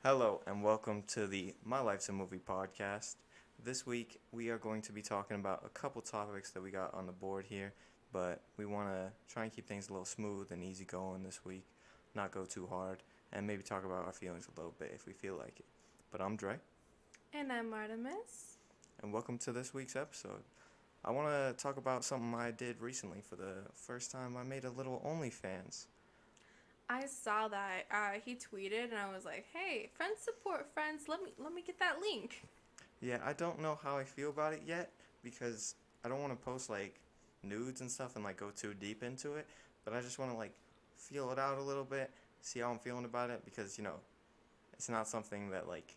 Hello and welcome to the My Life's a Movie podcast. This week we are going to be talking about a couple topics that we got on the board here, but we want to try and keep things a little smooth and easy going this week, not go too hard, and maybe talk about our feelings a little bit if we feel like it. But I'm Dre, And I'm Artemis. and welcome to this week's episode. I want to talk about something I did recently for the first time. I made a little Onlyfans. I saw that he tweeted, and I was like, "Hey, friends support friends. Let me get that link." Yeah, I don't know how I feel about it yet because I don't want to post like nudes and stuff and like go too deep into it, but I just want to like feel it out a little bit, see how I'm feeling about it because it's not something that like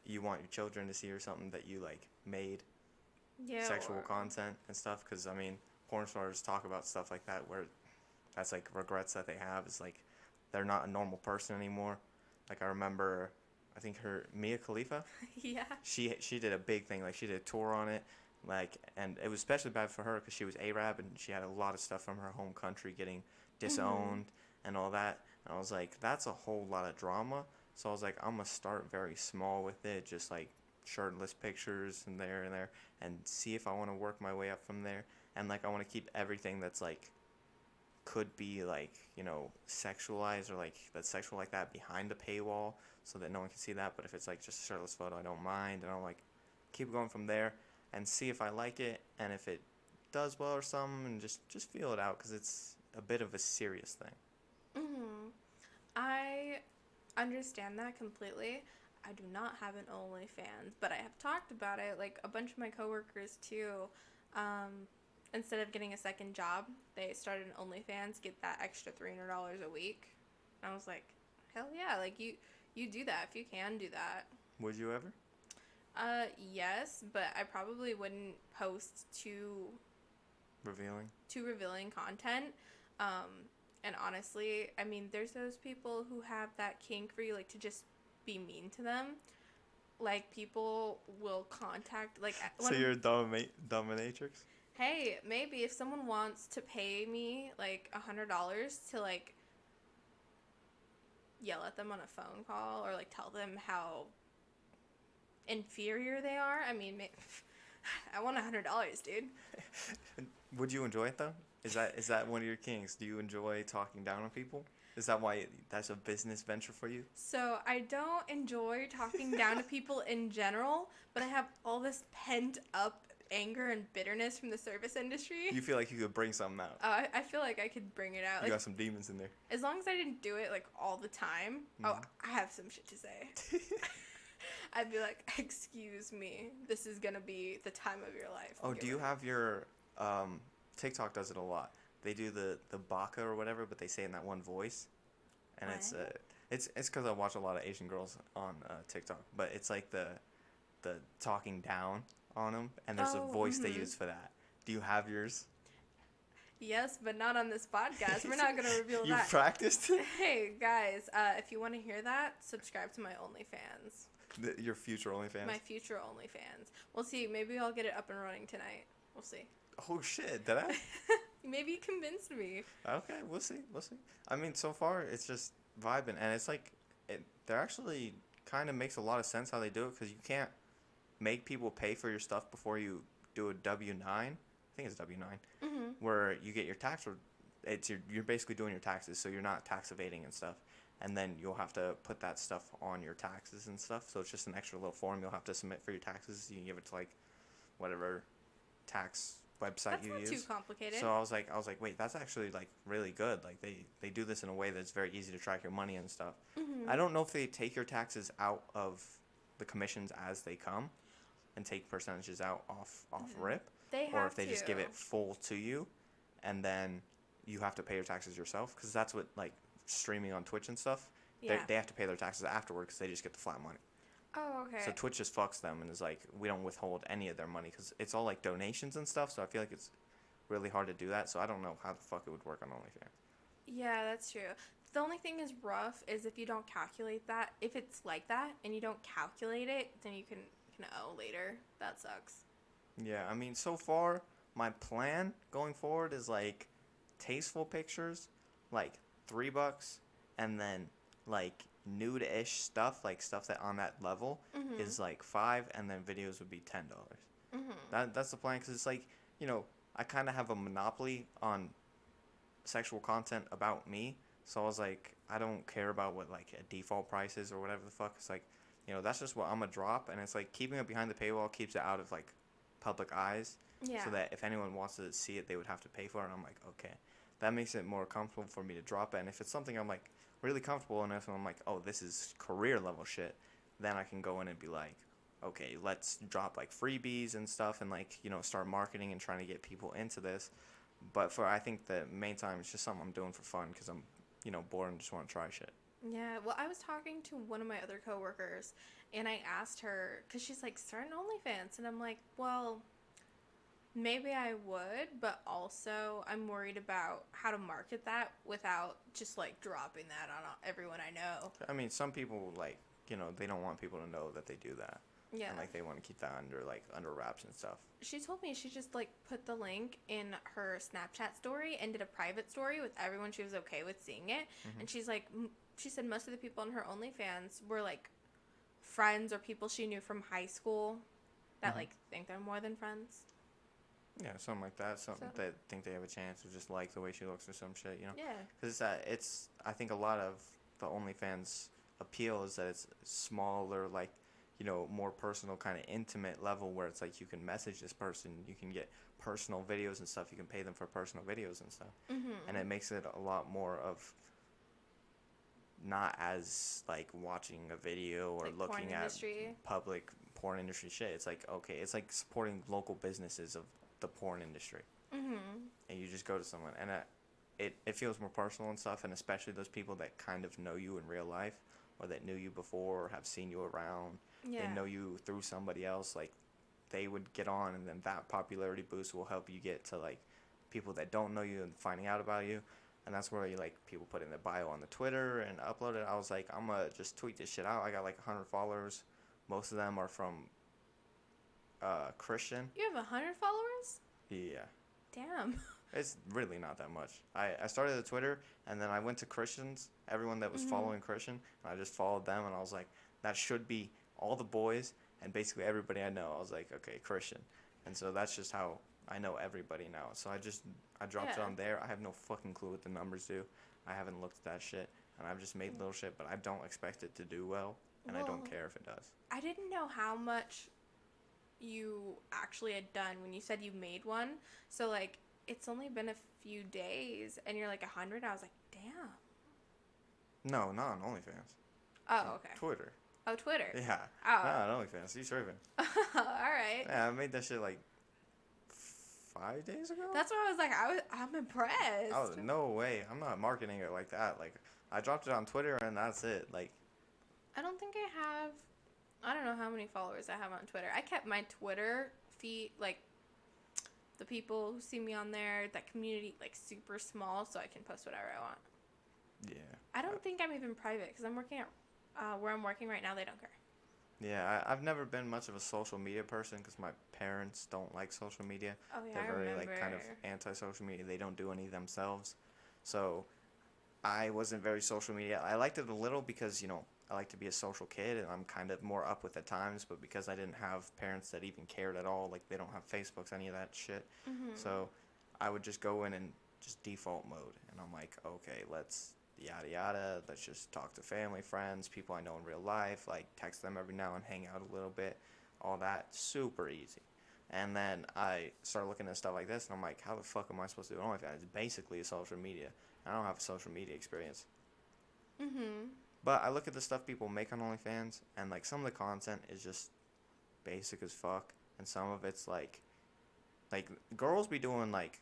you want your children to see or something that you like made Yeah. sexual content and stuff because I mean, porn stars talk about stuff like that where that's like regrets that they have is like they're not a normal person anymore. Like I remember I think her Mia Khalifa Yeah. she did a big thing, like she did a tour on it, like, and it was especially bad for her because she was Arab and she had a lot of stuff from her home country getting Mhm. disowned and all that. And I was like, that's a whole lot of drama. So I was like, I'm gonna start very small with it, just like shirtless pictures and there, and see if I want to work my way up from there. And like I want to keep everything that's like could be like sexualized or like that's sexual like that behind the paywall so that no one can see that, but if it's like just a shirtless photo I don't mind, and I'll like keep going from there and see if I like it and if it does well or something, and just feel it out because it's a bit of a serious thing. Mhm. I understand that completely. I do not have an OnlyFans, but I have talked about it. Like a bunch of my coworkers too. Um, Instead of getting a second job, they started an OnlyFans, get that extra $300 a week. And I was like, hell yeah! Like you do that if you can do that. Would you ever? Yes, but I probably wouldn't post Revealing. too revealing content. Um, and honestly, I mean, there's those people who have that kink for you, like to just be mean to them. Like people will contact like So when you're a dominatrix. hey, maybe if someone wants to pay me like $100 to like yell at them on a phone call or like tell them how inferior they are, I mean, I want $100, dude. Would you enjoy it though? Is that one of your kings? Do you enjoy talking down on people? Is that why that's a business venture for you? So I don't enjoy talking down to people in general, but I have all this pent up anger and bitterness from the service industry. You feel like you could bring something out. I feel like I could bring it out. You Like got some demons in there. as long as I didn't do it like all the time. Oh, Mm-hmm. I have some shit to say. I'd be like, "Excuse me, this is gonna be the time of your life." Oh, Get do you ready." have your TikTok does it a lot. They do the baka or whatever, but they say in that one voice, and it's What? it's because I watch a lot of Asian girls on TikTok, but it's like the talking down on them, and there's a Oh, voice they mm-hmm. use for that. Do you have yours? Yes, but not on this podcast. We're not gonna reveal You that. practiced Hey guys, if you want to hear that, subscribe to my OnlyFans. your future OnlyFans. My future OnlyFans. We'll see. Maybe I'll get it up and running tonight. We'll see. Oh shit! Did I? Maybe you convinced me. Okay, we'll see. We'll see. I mean, so far it's just vibing, and it's like they're actually kind of makes a lot of sense how they do it because you can't make people pay for your stuff before you do a W-9. I think it's W-9, Mhm. where you get your tax. You're basically doing your taxes, so you're not tax evading and stuff. And then you'll have to put that stuff on your taxes and stuff. So it's just an extra little form you'll have to submit for your taxes. You can give it to like whatever tax website That's you not too use. complicated. So I was like, wait, that's actually like really good. Like they do this in a way that's very easy to track your money and stuff. I Mhm. don't know if they take your taxes out of the commissions as they come and take percentages out off rip, They or if have they to. just give it full to you, and then you have to pay your taxes yourself because that's what like streaming on Twitch and stuff. Yeah. They have to pay their taxes afterward because they just get the flat money. Oh, okay. So Twitch just fucks them and is like, we don't withhold any of their money because it's all like donations and stuff. So I feel like it's really hard to do that. So I don't know how the fuck it would work on OnlyFans. Yeah, that's true. The only thing is rough is if you don't calculate that. If it's like that and you don't calculate it, then you can owe later. That sucks. Yeah, I mean, so far my plan going forward is like tasteful pictures, like $3, and then like nude-ish stuff, like stuff that on that level, is like $5, and then videos would be $10. That's the plan, because it's like, I kind of have a monopoly on sexual content about me. So I was like, I don't care about what like a default price is or whatever the fuck. It's like, that's just what I'm gonna drop, and it's like keeping it behind the paywall keeps it out of like public eyes. Yeah. So that if anyone wants to see it, they would have to pay for it. And I'm like, okay, that makes it more comfortable for me to drop it. And if it's something I'm like really comfortable in, and I'm like, oh, this is career level shit, then I can go in and be like, okay, let's drop like freebies and stuff, and like start marketing and trying to get people into this. But I think the main time it's just something I'm doing for fun because I'm bored and just want to try shit. Yeah, well, I was talking to one of my other coworkers, and I asked her, because she's like, start an OnlyFans. And I'm like, well, maybe I would, but also I'm worried about how to market that without just like dropping that on everyone I know. I mean, some people like, they don't want people to know that they do that. Yeah. And like they want to keep that under wraps and stuff. She told me she just like put the link in her Snapchat story and did a private story with everyone she was okay with seeing it. And she's like, she said most of the people on her OnlyFans were like friends or people she knew from high school that like think they're more than friends. Yeah, something like that. Something that think they have a chance of just like the way she looks or some shit, Yeah. Because it's I think a lot of the OnlyFans appeal is that it's smaller, like, more personal, kind of intimate level where it's like you can message this person, you can get personal videos and stuff, you can pay them for personal videos and stuff. And it makes it a lot more of not as like watching a video or like looking at public porn industry shit. It's like, okay, it's like supporting local businesses of the porn industry. And you just go to someone, and it feels more personal and stuff, and especially those people that kind of know you in real life, or that knew you before, or have seen you around. Yeah. They know you through somebody else. Like, they would get on, and then that popularity boost will help you get to like people that don't know you and finding out about you. And that's where people put in their bio on the Twitter and upload it. I was like, I'm gonna just tweet this shit out. I got like 100 followers. Most of them are from Christian. You have 100 followers? Yeah. Damn. It's really not that much. I started the Twitter, and then I went to Christians, everyone that was following Christian, and I just followed them, and I was like, that should be all the boys and basically everybody I know. I was like, okay, Christian. And so that's just how I know everybody now. So I dropped it on there. I have no fucking clue what the numbers do. I haven't looked at that shit, and I've just made little shit, but I don't expect it to do well, and I don't care if it does. I didn't know how much you actually had done when you said you made one. So like, it's only been a few days, and you're like 100. I was like, damn. No, not on OnlyFans. Oh, okay. Twitter. Oh, Twitter. Yeah. Oh. Not on OnlyFans. You tripping? All right. Yeah, I made that shit like 5 days ago. That's why I was like, I'm impressed. Oh, no way. I'm not marketing it like that. Like, I dropped it on Twitter, and that's it. Like, I don't think I don't know how many followers I have on Twitter. I kept my Twitter feed, like, the people who see me on there, that community, like, super small, so I can post whatever I want. yeah. I don't think I'm even private, because I'm working at, where I'm working right now, they don't care. Yeah, I've never been much of a social media person because my parents don't like social media. Oh, yeah, They're I very, remember. like, kind of anti-social media. They don't do any themselves. So I wasn't very social media. I liked it a little because, I like to be a social kid, and I'm kind of more up with the times, but because I didn't have parents that even cared at all, like, they don't have Facebooks, any of that shit. So I would just go in and just default mode, and I'm like, okay, let's yada yada, let's just talk to family, friends, people I know in real life, like, text them every now and hang out a little bit, all that, super easy. And then I started looking at stuff like this, and I'm like, how the fuck am I supposed to do OnlyFans? It's basically a social media. I don't have a social media experience. But I look at the stuff people make on OnlyFans, and, like, some of the content is just basic as fuck, and some of it's, like, girls be doing, like,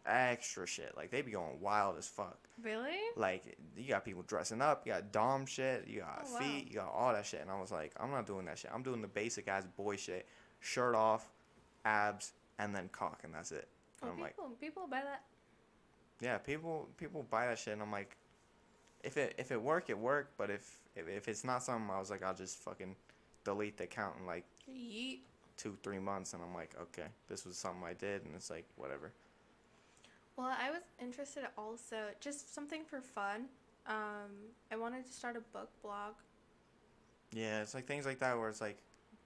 extra shit. Like, they be going wild as fuck. Really? Like, you got people dressing up, you got dom shit, you got Oh, wow. feet, you got all that shit, and I was like, I'm not doing that shit. I'm doing the basic-ass boy shit. Shirt off, abs, and then cock, and that's it. And I'm like, people buy that. yeah, people buy that shit, and I'm like, if it work, it work. But if it's not something, I was like, I'll just fucking delete the account in like Yeet. 2-3 months, and I'm like, okay, this was something I did, and it's like, whatever. Well, I was interested also, just something for fun. I wanted to start a book blog. Yeah, it's like things like that where it's like,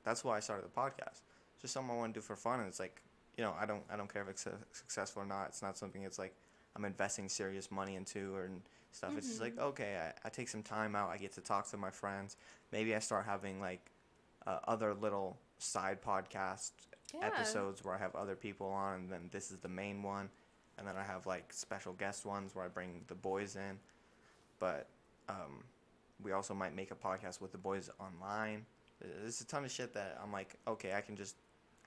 that's why I started the podcast. It's just something I want to do for fun, and it's like, I don't care if it's successful or not. It's not something it's like I'm investing serious money into or stuff. It's just like, okay, I take some time out. I get to talk to my friends. Maybe I start having like other little side podcast Yeah. episodes where I have other people on, and then this is the main one, and then I have like special guest ones where I bring the boys in. But we also might make a podcast with the boys online. There's a ton of shit that I'm like, okay, I can just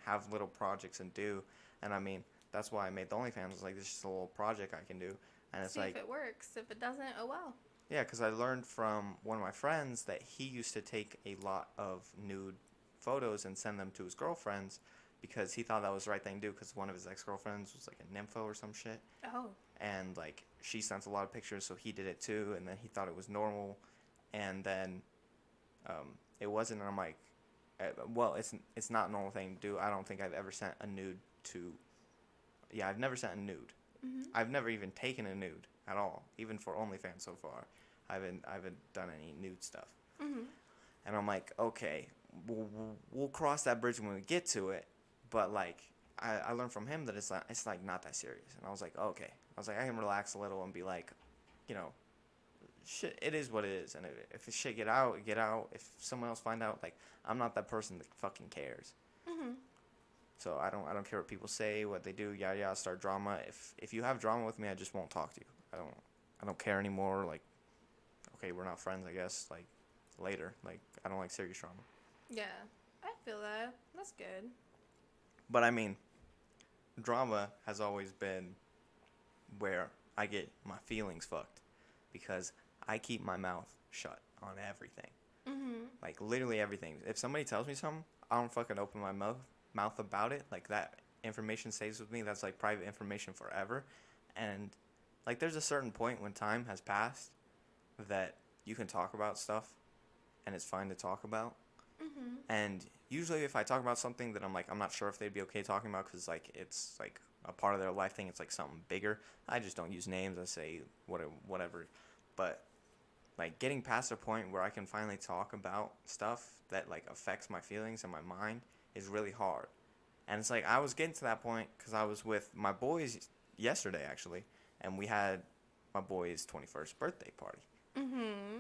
have little projects and do. And I mean, that's why I made the OnlyFans. It's like, this is just a little project I can do. And it's See like, if it works. If it doesn't, oh well. yeah, because I learned from one of my friends that he used to take a lot of nude photos and send them to his girlfriends because he thought that was the right thing to do because one of his ex-girlfriends was like a nympho or some shit. Oh. And like she sent a lot of pictures, so he did it too, and then he thought it was normal, and then it wasn't. And I'm like, well, it's not a normal thing to do. I don't think I've ever sent a nude to. Yeah, I've never sent a nude. I've never even taken a nude at all, even for OnlyFans so far. I haven't done any nude stuff. And I'm like, okay, we'll cross that bridge when we get to it. But like, I learned from him that it's like not that serious. And I was like, okay. I was like, I can relax a little and be like, shit, it is what it is. And if shit get out, get out. If someone else find out, like, I'm not that person that fucking cares. So I don't care what people say, what they do, yada yada. Start drama. If you have drama with me, I just won't talk to you. I don't care anymore. Like, okay, we're not friends, I guess. Like, later. Like, I don't like serious drama. Yeah, I feel that. That's good. But I mean, drama has always been where I get my feelings fucked because I keep my mouth shut on everything. Like, literally everything. If somebody tells me something, I don't fucking open my mouth about it. Like, that information stays with me. That's like private information forever. And like, there's a certain point when time has passed that you can talk about stuff and it's fine to talk about. And usually if I talk about something that I'm not sure if they'd be okay talking about because like it's like a part of their life thing, it's like something bigger, I just don't use names. I say whatever. But like, getting past a point where I can finally talk about stuff that like affects my feelings and my mind is really hard. And it's like, I was getting to that point because I was with my boys yesterday actually, and we had my boy's 21st birthday party.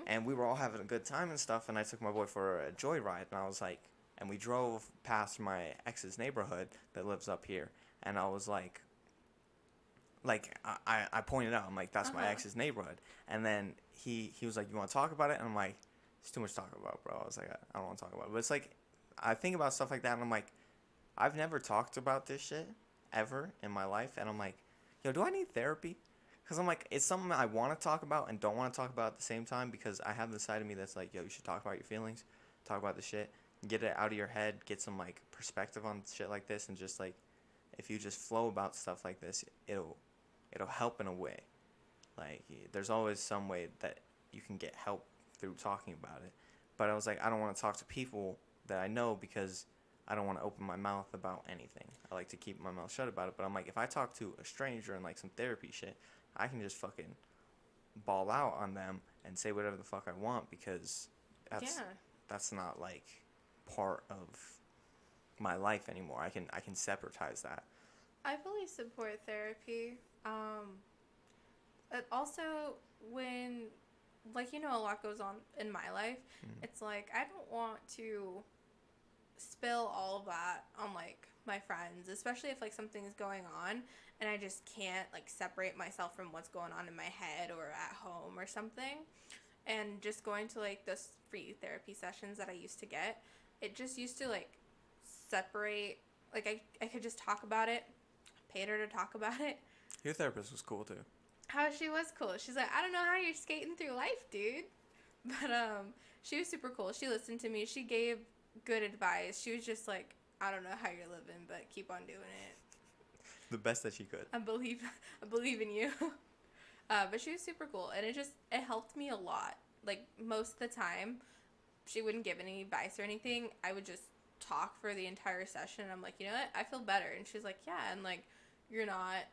And we were all having a good time and stuff, and I took my boy for a joyride, and I was like, and we drove past my ex's neighborhood that lives up here, and I was like I pointed out, I'm like, that's my ex's neighborhood, and then he was like, you want to talk about it? And I'm like, it's too much to talk about, bro. I was like, I don't want to talk about it. But it's like, I think about stuff like that, and I'm like, I've never talked about this shit ever in my life, and I'm like, yo, do I need therapy? Because I'm like, it's something I want to talk about and don't want to talk about at the same time, because I have this side of me that's like, yo, you should talk about your feelings, talk about the shit, get it out of your head, get some like perspective on shit like this, and just like, if you just flow about stuff like this, it'll help in a way. Like, there's always some way that you can get help through talking about it. But I was like, I don't want to talk to people that I know because I don't want to open my mouth about anything. I like to keep my mouth shut about it. But I'm like, if I talk to a stranger and like some therapy shit, I can just fucking ball out on them and say whatever the fuck I want, because that's not like part of my life anymore. I can separatize that. I fully support therapy. But also, when, like, a lot goes on in my life, it's like, I don't want to spill all of that on, like, my friends, especially if, like, something's going on and I just can't, like, separate myself from what's going on in my head or at home or something. And just going to, like, the free therapy sessions that I used to get, it just used to, like, separate, like, I could just talk about it, paid her to talk about it. Your therapist was cool too. She was cool. She's like, I don't know how you're skating through life, dude. But she was super cool. She listened to me. She gave good advice. She was just like, I don't know how you're living, but keep on doing it. The best that she could. I believe in you. But she was super cool, and it helped me a lot. Like, most of the time, she wouldn't give any advice or anything. I would just talk for the entire session. I'm like, you know what? I feel better. And she's like, yeah, and like, you're not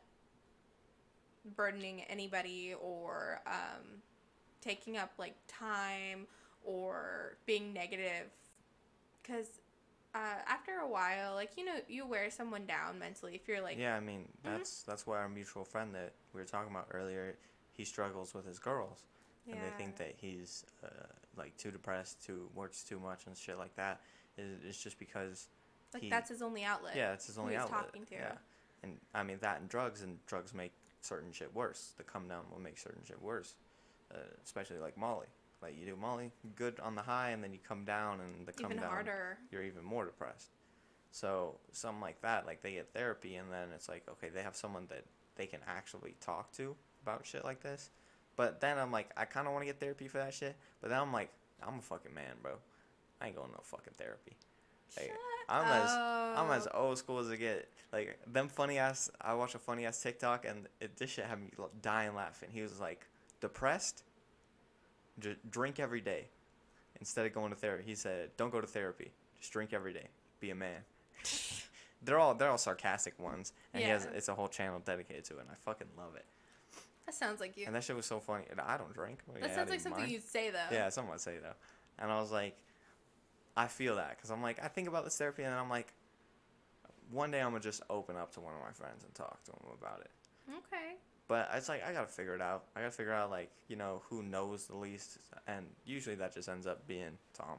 burdening anybody or taking up like time or being negative, because after a while, like, you know, you wear someone down mentally if you're like, Yeah, I mean, mhm, that's why our mutual friend that we were talking about earlier, he struggles with his girls, and they yeah, think that he's like too depressed, too works too much and shit like that. It's just because like he, that's his only outlet. yeah, it's his Who only he's outlet. talking to. Yeah, and I mean that and drugs make certain shit worse. The come down will make certain shit worse, especially like Molly. Like you do Molly, good on the high, and then you come down, and the come Even down, harder. you're even more depressed. So something like that, like they get therapy, and then it's like, okay, they have someone that they can actually talk to about shit like this. But then I'm like, I kind of want to get therapy for that shit. But then I'm like, I'm a fucking man, bro. I ain't going to no fucking therapy. Shut Like, I'm as up. old school as it get. Like them funny ass. I watched a funny ass TikTok, and this shit had me dying laughing. He was like, depressed, drink every day instead of going to therapy. He said, don't go to therapy. Just drink every day. Be a man. They're all sarcastic ones, and Yeah. it's a whole channel dedicated to it, and I fucking love it. That sounds like you. And that shit was so funny. And I don't drink. What, That yeah, sounds out like of something mind? you'd say though. Yeah, someone would say though. And I was like, I feel that because I'm like, I think about this therapy, and then I'm like, one day I'm gonna just open up to one of my friends and talk to them about it. Okay. But it's like I gotta figure it out. I gotta figure out like who knows the least, and usually that just ends up being Tom.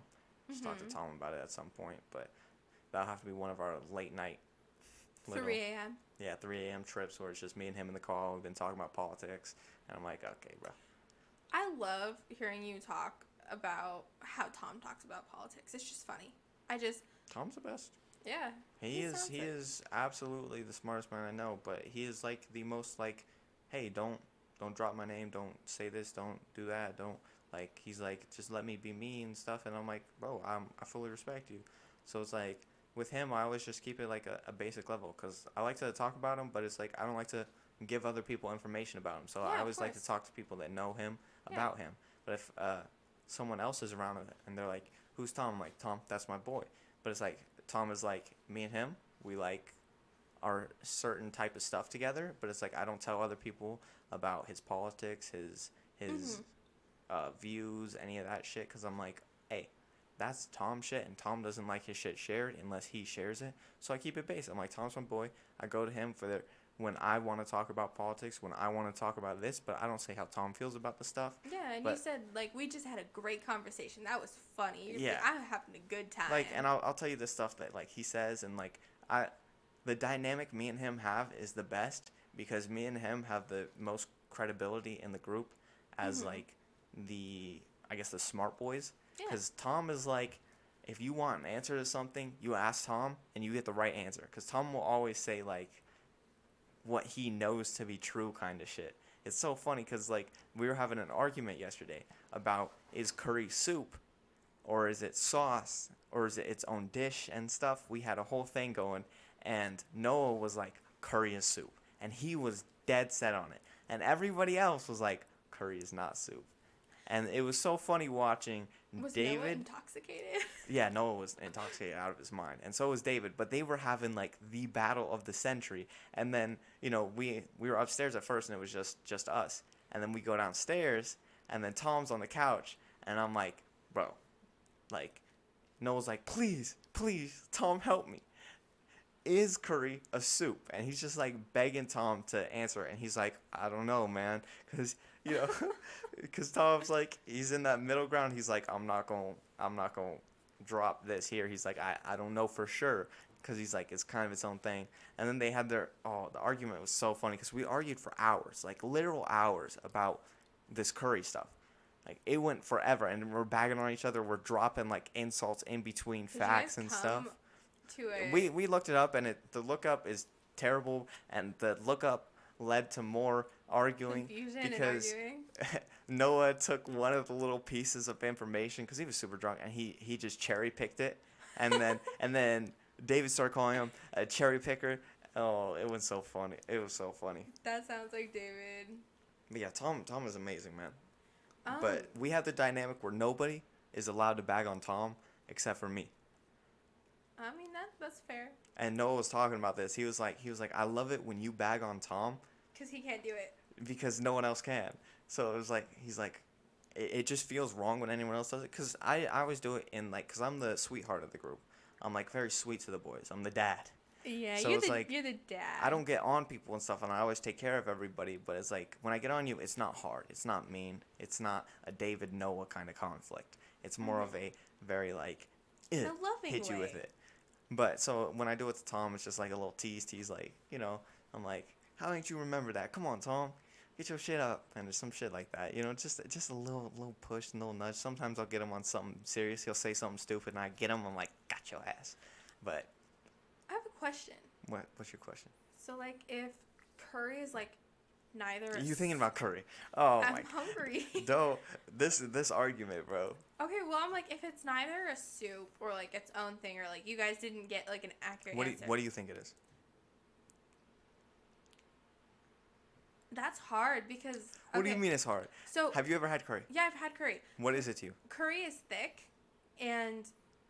Just talk to Tom about it at some point, but that'll have to be one of our late night, little, 3 a.m. yeah, 3 a.m. trips where it's just me and him in the car. We've been talking about politics, and I'm like, okay, bro. I love hearing you talk about how Tom talks about politics. It's just funny. Tom's the best. Yeah. He sounds it. is absolutely the smartest man I know, but he is like the most like, hey, don't drop my name, don't say this, don't do that, don't like. He's like, just let me be me and stuff, and I'm like, bro, I fully respect you. So it's like with him, I always just keep it like a basic level because I like to talk about him, but it's like I don't like to give other people information about him. So Yeah, I of always like to course. talk to people that know him Yeah. about him. But if someone else is around and they're like, who's Tom? I'm like, Tom, that's my boy. But it's like Tom is like me and him. We like our certain type of stuff together. But it's like I don't tell other people about his politics, his views, any of that shit. Because I'm like, hey, that's Tom shit, and Tom doesn't like his shit shared unless he shares it. So I keep it basic. I'm like, Tom's my boy. I go to him for when I want to talk about politics, when I want to talk about this, but I don't say how Tom feels about the stuff. Yeah, and you But said like we just had a great conversation. That was funny. You're yeah, like, I'm having a good time. like, and I'll tell you the stuff that like he says, and like the dynamic me and him have is the best because me and him have the most credibility in the group as like I guess the smart boys. Yeah. Because Tom is like, if you want an answer to something, you ask Tom and you get the right answer. Because Tom will always say like what he knows to be true kind of shit. It's so funny because like we were having an argument yesterday about is curry soup or is it sauce or is it its own dish and stuff. We had a whole thing going, and Noah was like curry is soup, and he was dead set on it, and everybody else was like curry is not soup. And it was so funny watching was Noah David. intoxicated? Yeah, Noah was intoxicated out of his mind, and so was David. But they were having like the battle of the century. And then we were upstairs at first, and it was just us. And then we go downstairs, and then Tom's on the couch, and I'm like, bro, like Noah's like, please, Tom, help me. Is curry a soup? And he's just like begging Tom to answer, and he's like, I don't know, man, because because Tom's like, he's in that middle ground. He's like, I'm not gonna drop this here. He's like, I don't know for sure, because he's like, it's kind of its own thing. And then they had the argument was so funny because we argued for hours, like literal hours, about this curry stuff. Like it went forever, and we're bagging on each other. We're dropping like insults in between Did you facts guys and come stuff. to a We looked it up, and the lookup is terrible, and the lookup led to more arguing confusion and because arguing? Noah took one of the little pieces of information because he was super drunk, and he just cherry picked it, and then David started calling him a cherry picker. Oh, it was so funny. It was so funny. That sounds like David. But yeah, Tom is amazing, man. Um, But we have the dynamic where nobody is allowed to bag on Tom except for me. I mean that's fair. And Noah was talking about this. He was like, I love it when you bag on Tom Because he can't do it. because no one else can. So it was like, he's like, it just feels wrong when anyone else does it. Because I always do it in, like, because I'm the sweetheart of the group. I'm, like, very sweet to the boys. I'm the dad. Yeah, So it's like, you're the dad. I don't get on people and stuff, and I always take care of everybody. But it's like, when I get on you, it's not hard. It's not mean. It's not a David Noah kind of conflict. It's more of a very, like, in a loving hit you way. with it. But so when I do it to Tom, it's just like a little tease, like, I'm like, how didn't you remember that? Come on, Tom, get your shit up, and there's some shit like that, just a little push, a little nudge. Sometimes I'll get him on something serious. He'll say something stupid, and I get him. I'm like, got your ass. But I have a question. what's your question? So, like, if curry is, like, neither... You thinking about curry? Oh I'm my. hungry. No, this argument, bro. Okay, well, I'm like, if it's neither a soup or, like, its own thing, or, like, you guys didn't get, like, an accurate answer. What do you think it is? That's hard because... What do you mean it's hard? So... Have you ever had curry? Yeah, I've had curry. What is it to you? Curry is thick, and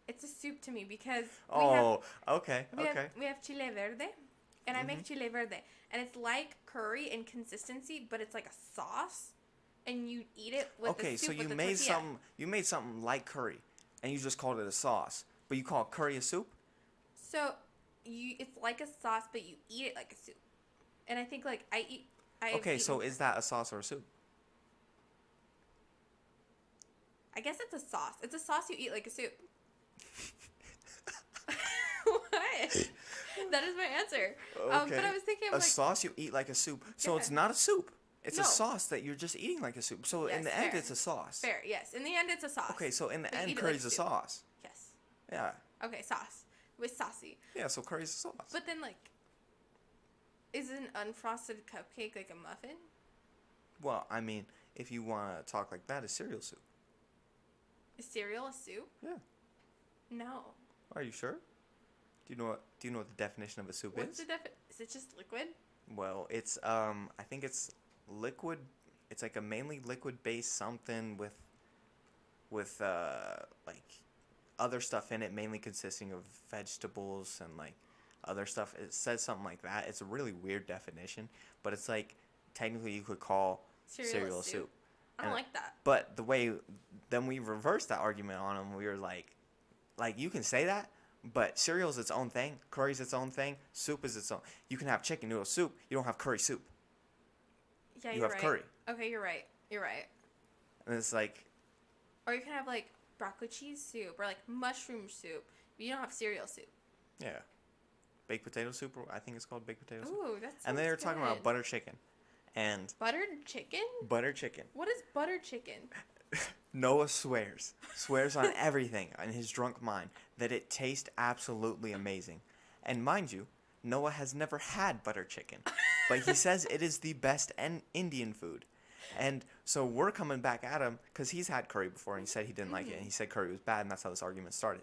it's a soup to me because... Okay. We have chile verde, and I make chile verde. And it's like curry in consistency, but it's like a sauce, and you eat it with the soup so with the tortilla. you made something like curry, and you just called it a sauce, but you call curry a soup? So, it's like a sauce, but you eat it like a soup. And I think, like, So is that a sauce or a soup? I guess it's a sauce. It's a sauce you eat like a soup. What? That is my answer. Okay. But I was thinking of, a like... sauce you eat like a soup. So Yeah. it's not a soup. It's No. a sauce that you're just eating like a soup. So in Yes, the end, fair. it's a sauce. Fair, yes. In the end, it's a sauce. Okay, so in the But you end, eat it like curry's a soup. sauce. Yes. Yeah. Okay, sauce. With saucy. Yeah, so curry's a sauce. But then, like... Is an unfrosted cupcake like a muffin? Well, I mean, if you want to talk like that, it's cereal soup. Is cereal a soup? Yeah. No. Are you sure? Do you know what the definition of a soup What's is? the Is it just liquid? Well, it's I think it's liquid. It's like a mainly liquid based something with like other stuff in it, mainly consisting of vegetables and like other stuff. It says something like that. It's a really weird definition, but it's like technically you could call cereal a soup. I don't like that. But the way then we reversed that argument on them, we were like you can say that, but cereal's its own thing, curry's its own thing, soup is its own. You can have chicken noodle soup, you don't have curry soup. Yeah, you you're have right. curry. Okay, you're right. You're right. And it's like, or you can have like broccoli cheese soup or like mushroom soup. But you don't have cereal soup. yeah, baked potato soup. Or I think it's called baked potato soup. Ooh, that's. And then they're talking about butter chicken, and buttered chicken. butter chicken. What is butter chicken? Noah swears on everything in his drunk mind that it tastes absolutely amazing. And mind you, Noah has never had butter chicken, but he says it is the best Indian food. And so we're coming back at him because he's had curry before and he said he didn't like it. And he said curry was bad, and that's how this argument started.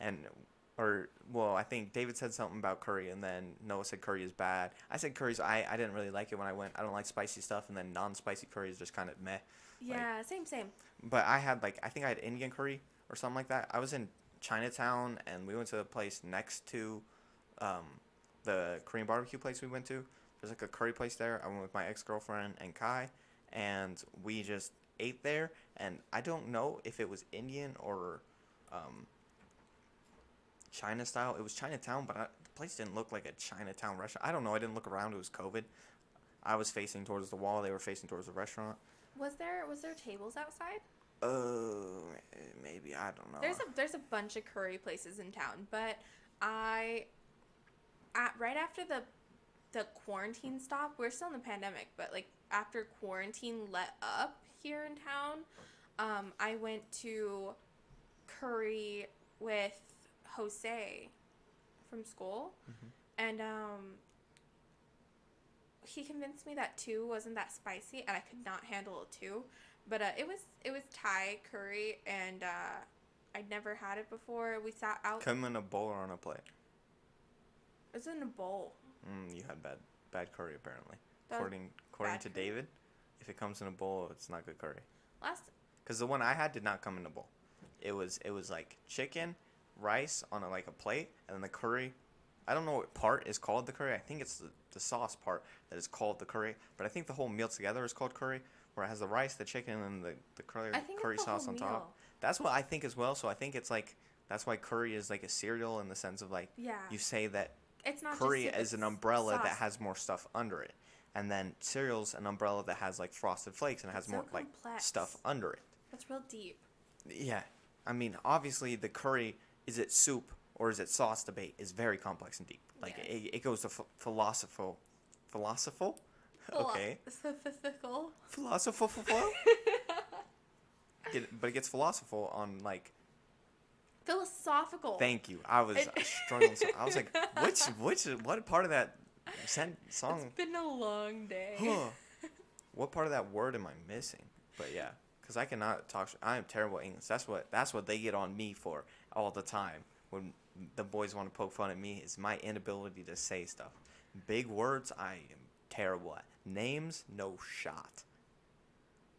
I think David said something about curry, and then Noah said curry is bad. I said I didn't really like it when I went. I don't like spicy stuff, and then non-spicy curry is just kind of meh. Yeah, same. But I think I had Indian curry or something like that. I was in Chinatown, and we went to a place next to the Korean barbecue place we went to. There's like a curry place there. I went with my ex-girlfriend and Kai, and we just ate there. And I don't know if it was Indian or China style. It was Chinatown, but the place didn't look like a Chinatown restaurant. I don't know. I didn't look around. It was COVID. I was facing towards the wall. They were facing towards the restaurant. Was there tables outside? Maybe, I don't know. There's a bunch of curry places in town, but right after the quarantine stop, we're still in the pandemic, but like after quarantine let up here in town, I went to curry with Jose from school, and he convinced me that 2 wasn't that spicy, and I could not handle a 2. But it was Thai curry, and I'd never had it before. We sat out. Come in a bowl or on a plate? It was in a bowl. You had bad curry apparently. That was According to curry? David, if it comes in a bowl, it's not good curry. Because the one I had did not come in a bowl. It was like chicken, rice on a plate, and then the curry. I don't know what part is called the curry. I think it's the sauce part that is called the curry, but I think the whole meal together is called curry. where it has the rice, the chicken, and the I think curry it's the whole sauce on meal. top. That's what I think as well. So I think it's like that's why curry is like a cereal in the sense of like Yeah. you say that It's not curry just soup, is an it's umbrella sauce. that has more stuff under it, and then cereal's an umbrella that has like frosted flakes and it has It's so more like complex. stuff under it. That's real deep. Yeah, I mean obviously the curry, is it soup or is it sauce debate is very complex and deep. Like Yes. it goes to philosophical. Okay. Sophistical. Philosophical. But it gets philosophical on like. Philosophical. Thank you. I was struggling. I was like, what part of that song? It's been a long day. What part of that word am I missing? But yeah, because I cannot talk. I am terrible at English. That's what they get on me for all the time. When the boys want to poke fun at me, is my inability to say stuff. Big words, I am terrible at. Names, no shot.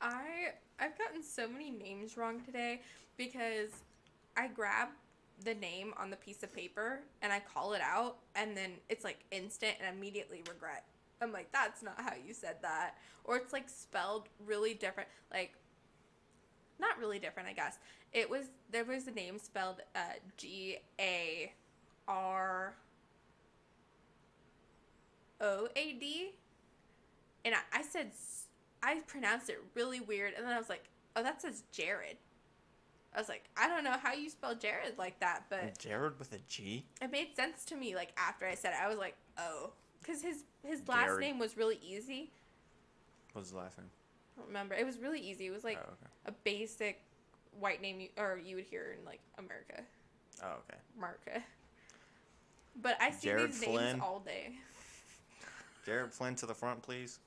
I've gotten so many names wrong today because I grab the name on the piece of paper and I call it out and then it's like instant and immediately regret. I'm like, that's not how you said that. Or it's like spelled really different. Like, not really different, I guess. There was a name spelled Garoad, and I pronounced it really weird, and then I was like, oh, that says Jared. I was like, I don't know how you spell Jared like that, but Jared with a G? it made sense to me. Like after I said it, I was like, oh, because his last Jared. name was really easy. What was the last name? I don't remember. It was really easy. It was like a basic white name you would hear in like America. Oh, okay. America. But I see Jared these Flynn. names all day. Jared Flynn to the front, please.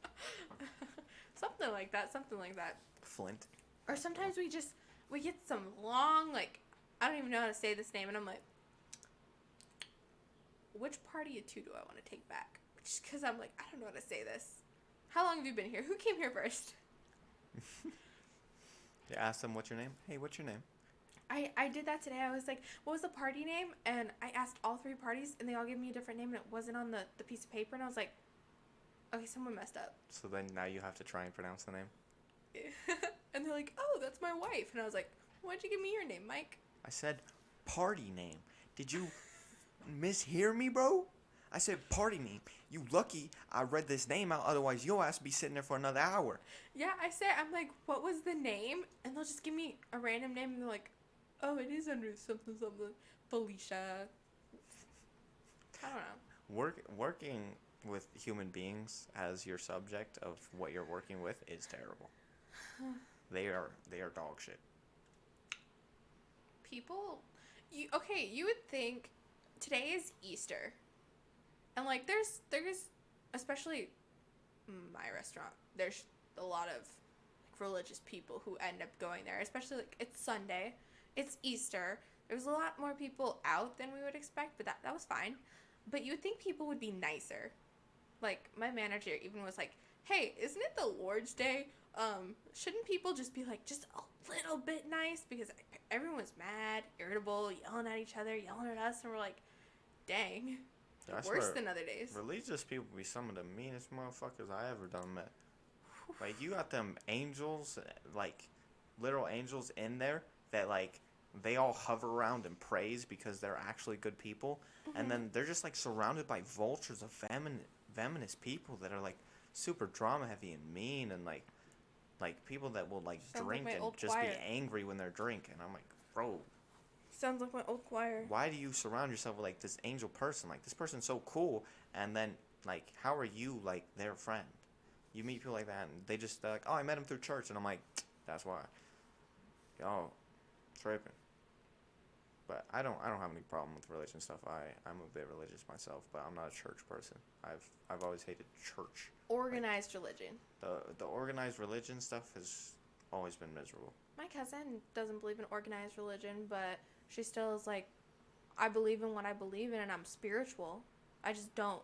Something like that. Something like that. Flint. Or sometimes we get some long, like, I don't even know how to say this name, and I'm like, which part of you two do I want to take back? Just because I'm like, I don't know how to say this. How long have you been here? Who came here first? You asked them, what's your name? Hey, what's your name? I did that today. I was like, what was the party name? And I asked all 3 parties, and they all gave me a different name, and it wasn't on the piece of paper, and I was like, okay, someone messed up. So then now you have to try and pronounce the name? And they're like, oh, that's my wife. And I was like, why'd you give me your name, Mike? I said party name. Did you mishear me, bro? I said party name. You lucky I read this name out, otherwise your ass be sitting there for another hour. Yeah, I'm like, what was the name? And they'll just give me a random name, and they're like, oh, it is under something, Felicia. I don't know. Working with human beings as your subject of what you're working with is terrible. They are dog shit. People, you would think today is Easter, and like there's especially my restaurant, there's a lot of like religious people who end up going there, especially like it's Sunday, it's Easter. There's a lot more people out than we would expect, but that was fine. But you would think people would be nicer. Like my manager even was like, hey, isn't it the Lord's Day? Shouldn't people just be like just a little bit nice, because everyone's mad, irritable, yelling at each other, yelling at us, and we're like, dang, worse than other days. Religious people be some of the meanest motherfuckers I ever done met. Like you got them angels, like literal angels in there that like they all hover around and praise because they're actually good people, and then they're just like surrounded by vultures of feminist people that are like super drama heavy and mean, and like people that will like Sounds drink like my and old just choir. be angry when they're drinking. I'm like, bro, Sounds like my old choir. why do you surround yourself with like this angel person? Like this person's so cool, and then like how are you like their friend? You meet people like that, and they're like, oh, I met him through church, and I'm like, that's why. Y'all tripping. But I don't have any problem with religion stuff. I'm a bit religious myself, but I'm not a church person. I've always hated church. Organized religion. The organized religion stuff has always been miserable. My cousin doesn't believe in organized religion, but she still is like, I believe in what I believe in, and I'm spiritual. I just don't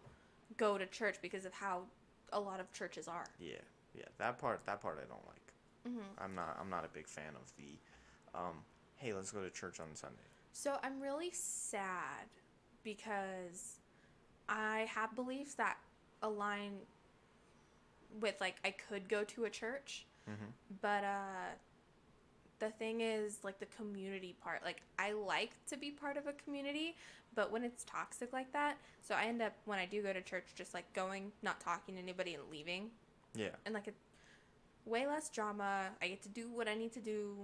go to church because of how a lot of churches are. Yeah, that part I don't like. I'm not a big fan of the, hey, let's go to church on Sunday. So I'm really sad because I have beliefs that align with, like, I could go to a church, Mm-hmm. But the thing is, like, the community part. Like, I like to be part of a community, but when it's toxic like that, so I end up, when I do go to church, just, like, going, not talking to anybody and leaving. Yeah. And, like, way less drama. I get to do what I need to do,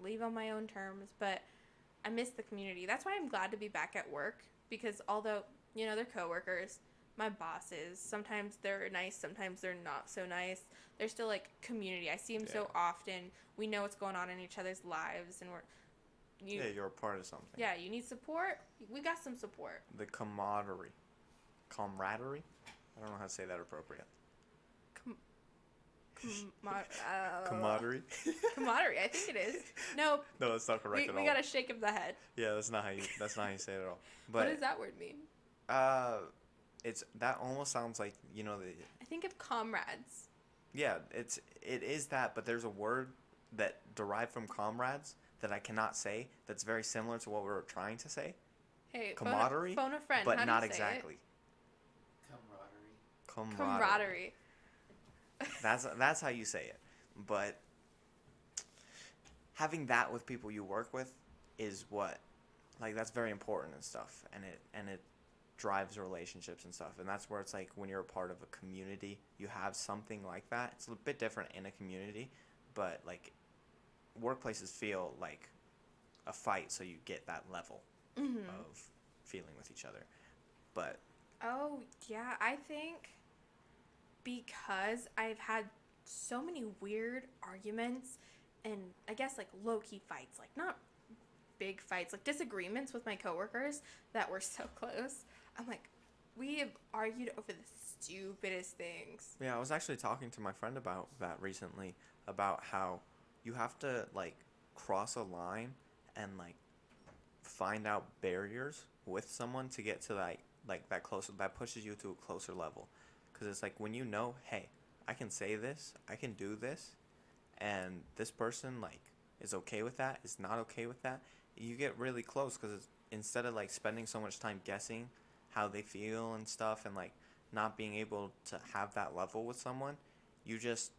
leave on my own terms, but I miss the community. That's why I'm glad to be back at work, because although, you know, they're coworkers, my bosses, sometimes they're nice, sometimes they're not so nice. They're still like community. I see them so often. We know what's going on in each other's lives, and You're a part of something. Yeah, you need support. We got some support. The camaraderie. Camaraderie? I don't know how to say that appropriate. Camaraderie. Camaraderie, I think it is. No, that's not correct at all. We got a shake of the head. Yeah, that's not how you say it at all. But what does that word mean? It's that almost sounds like, you know, I think of comrades. Yeah, it is that, but there's a word that derived from comrades that I cannot say that's very similar to what we were trying to say. Hey, camaraderie, phone a friend, but how not do you say exactly. It? Camaraderie. That's how you say it. But having that with people you work with is what, like, that's very important and stuff, and it drives relationships and stuff. And that's where it's like, when you're a part of a community, you have something like that. It's a bit different in a community, but like, workplaces feel like a fight, so you get that level of feeling with each other. But oh yeah, I think because I've had so many weird arguments, and I guess like low-key fights, like not big fights, like disagreements with my coworkers that were so close. I'm like, we have argued over the stupidest things. Yeah, I was actually talking to my friend about that recently, about how you have to, like, cross a line and, like, find out barriers with someone to get to that closer, that pushes you to a closer level. Because it's like, when you know, hey, I can say this, I can do this, and this person, like, is okay with that, is not okay with that, you get really close, because instead of, like, spending so much time guessing how they feel and stuff, and, like, not being able to have that level with someone, you just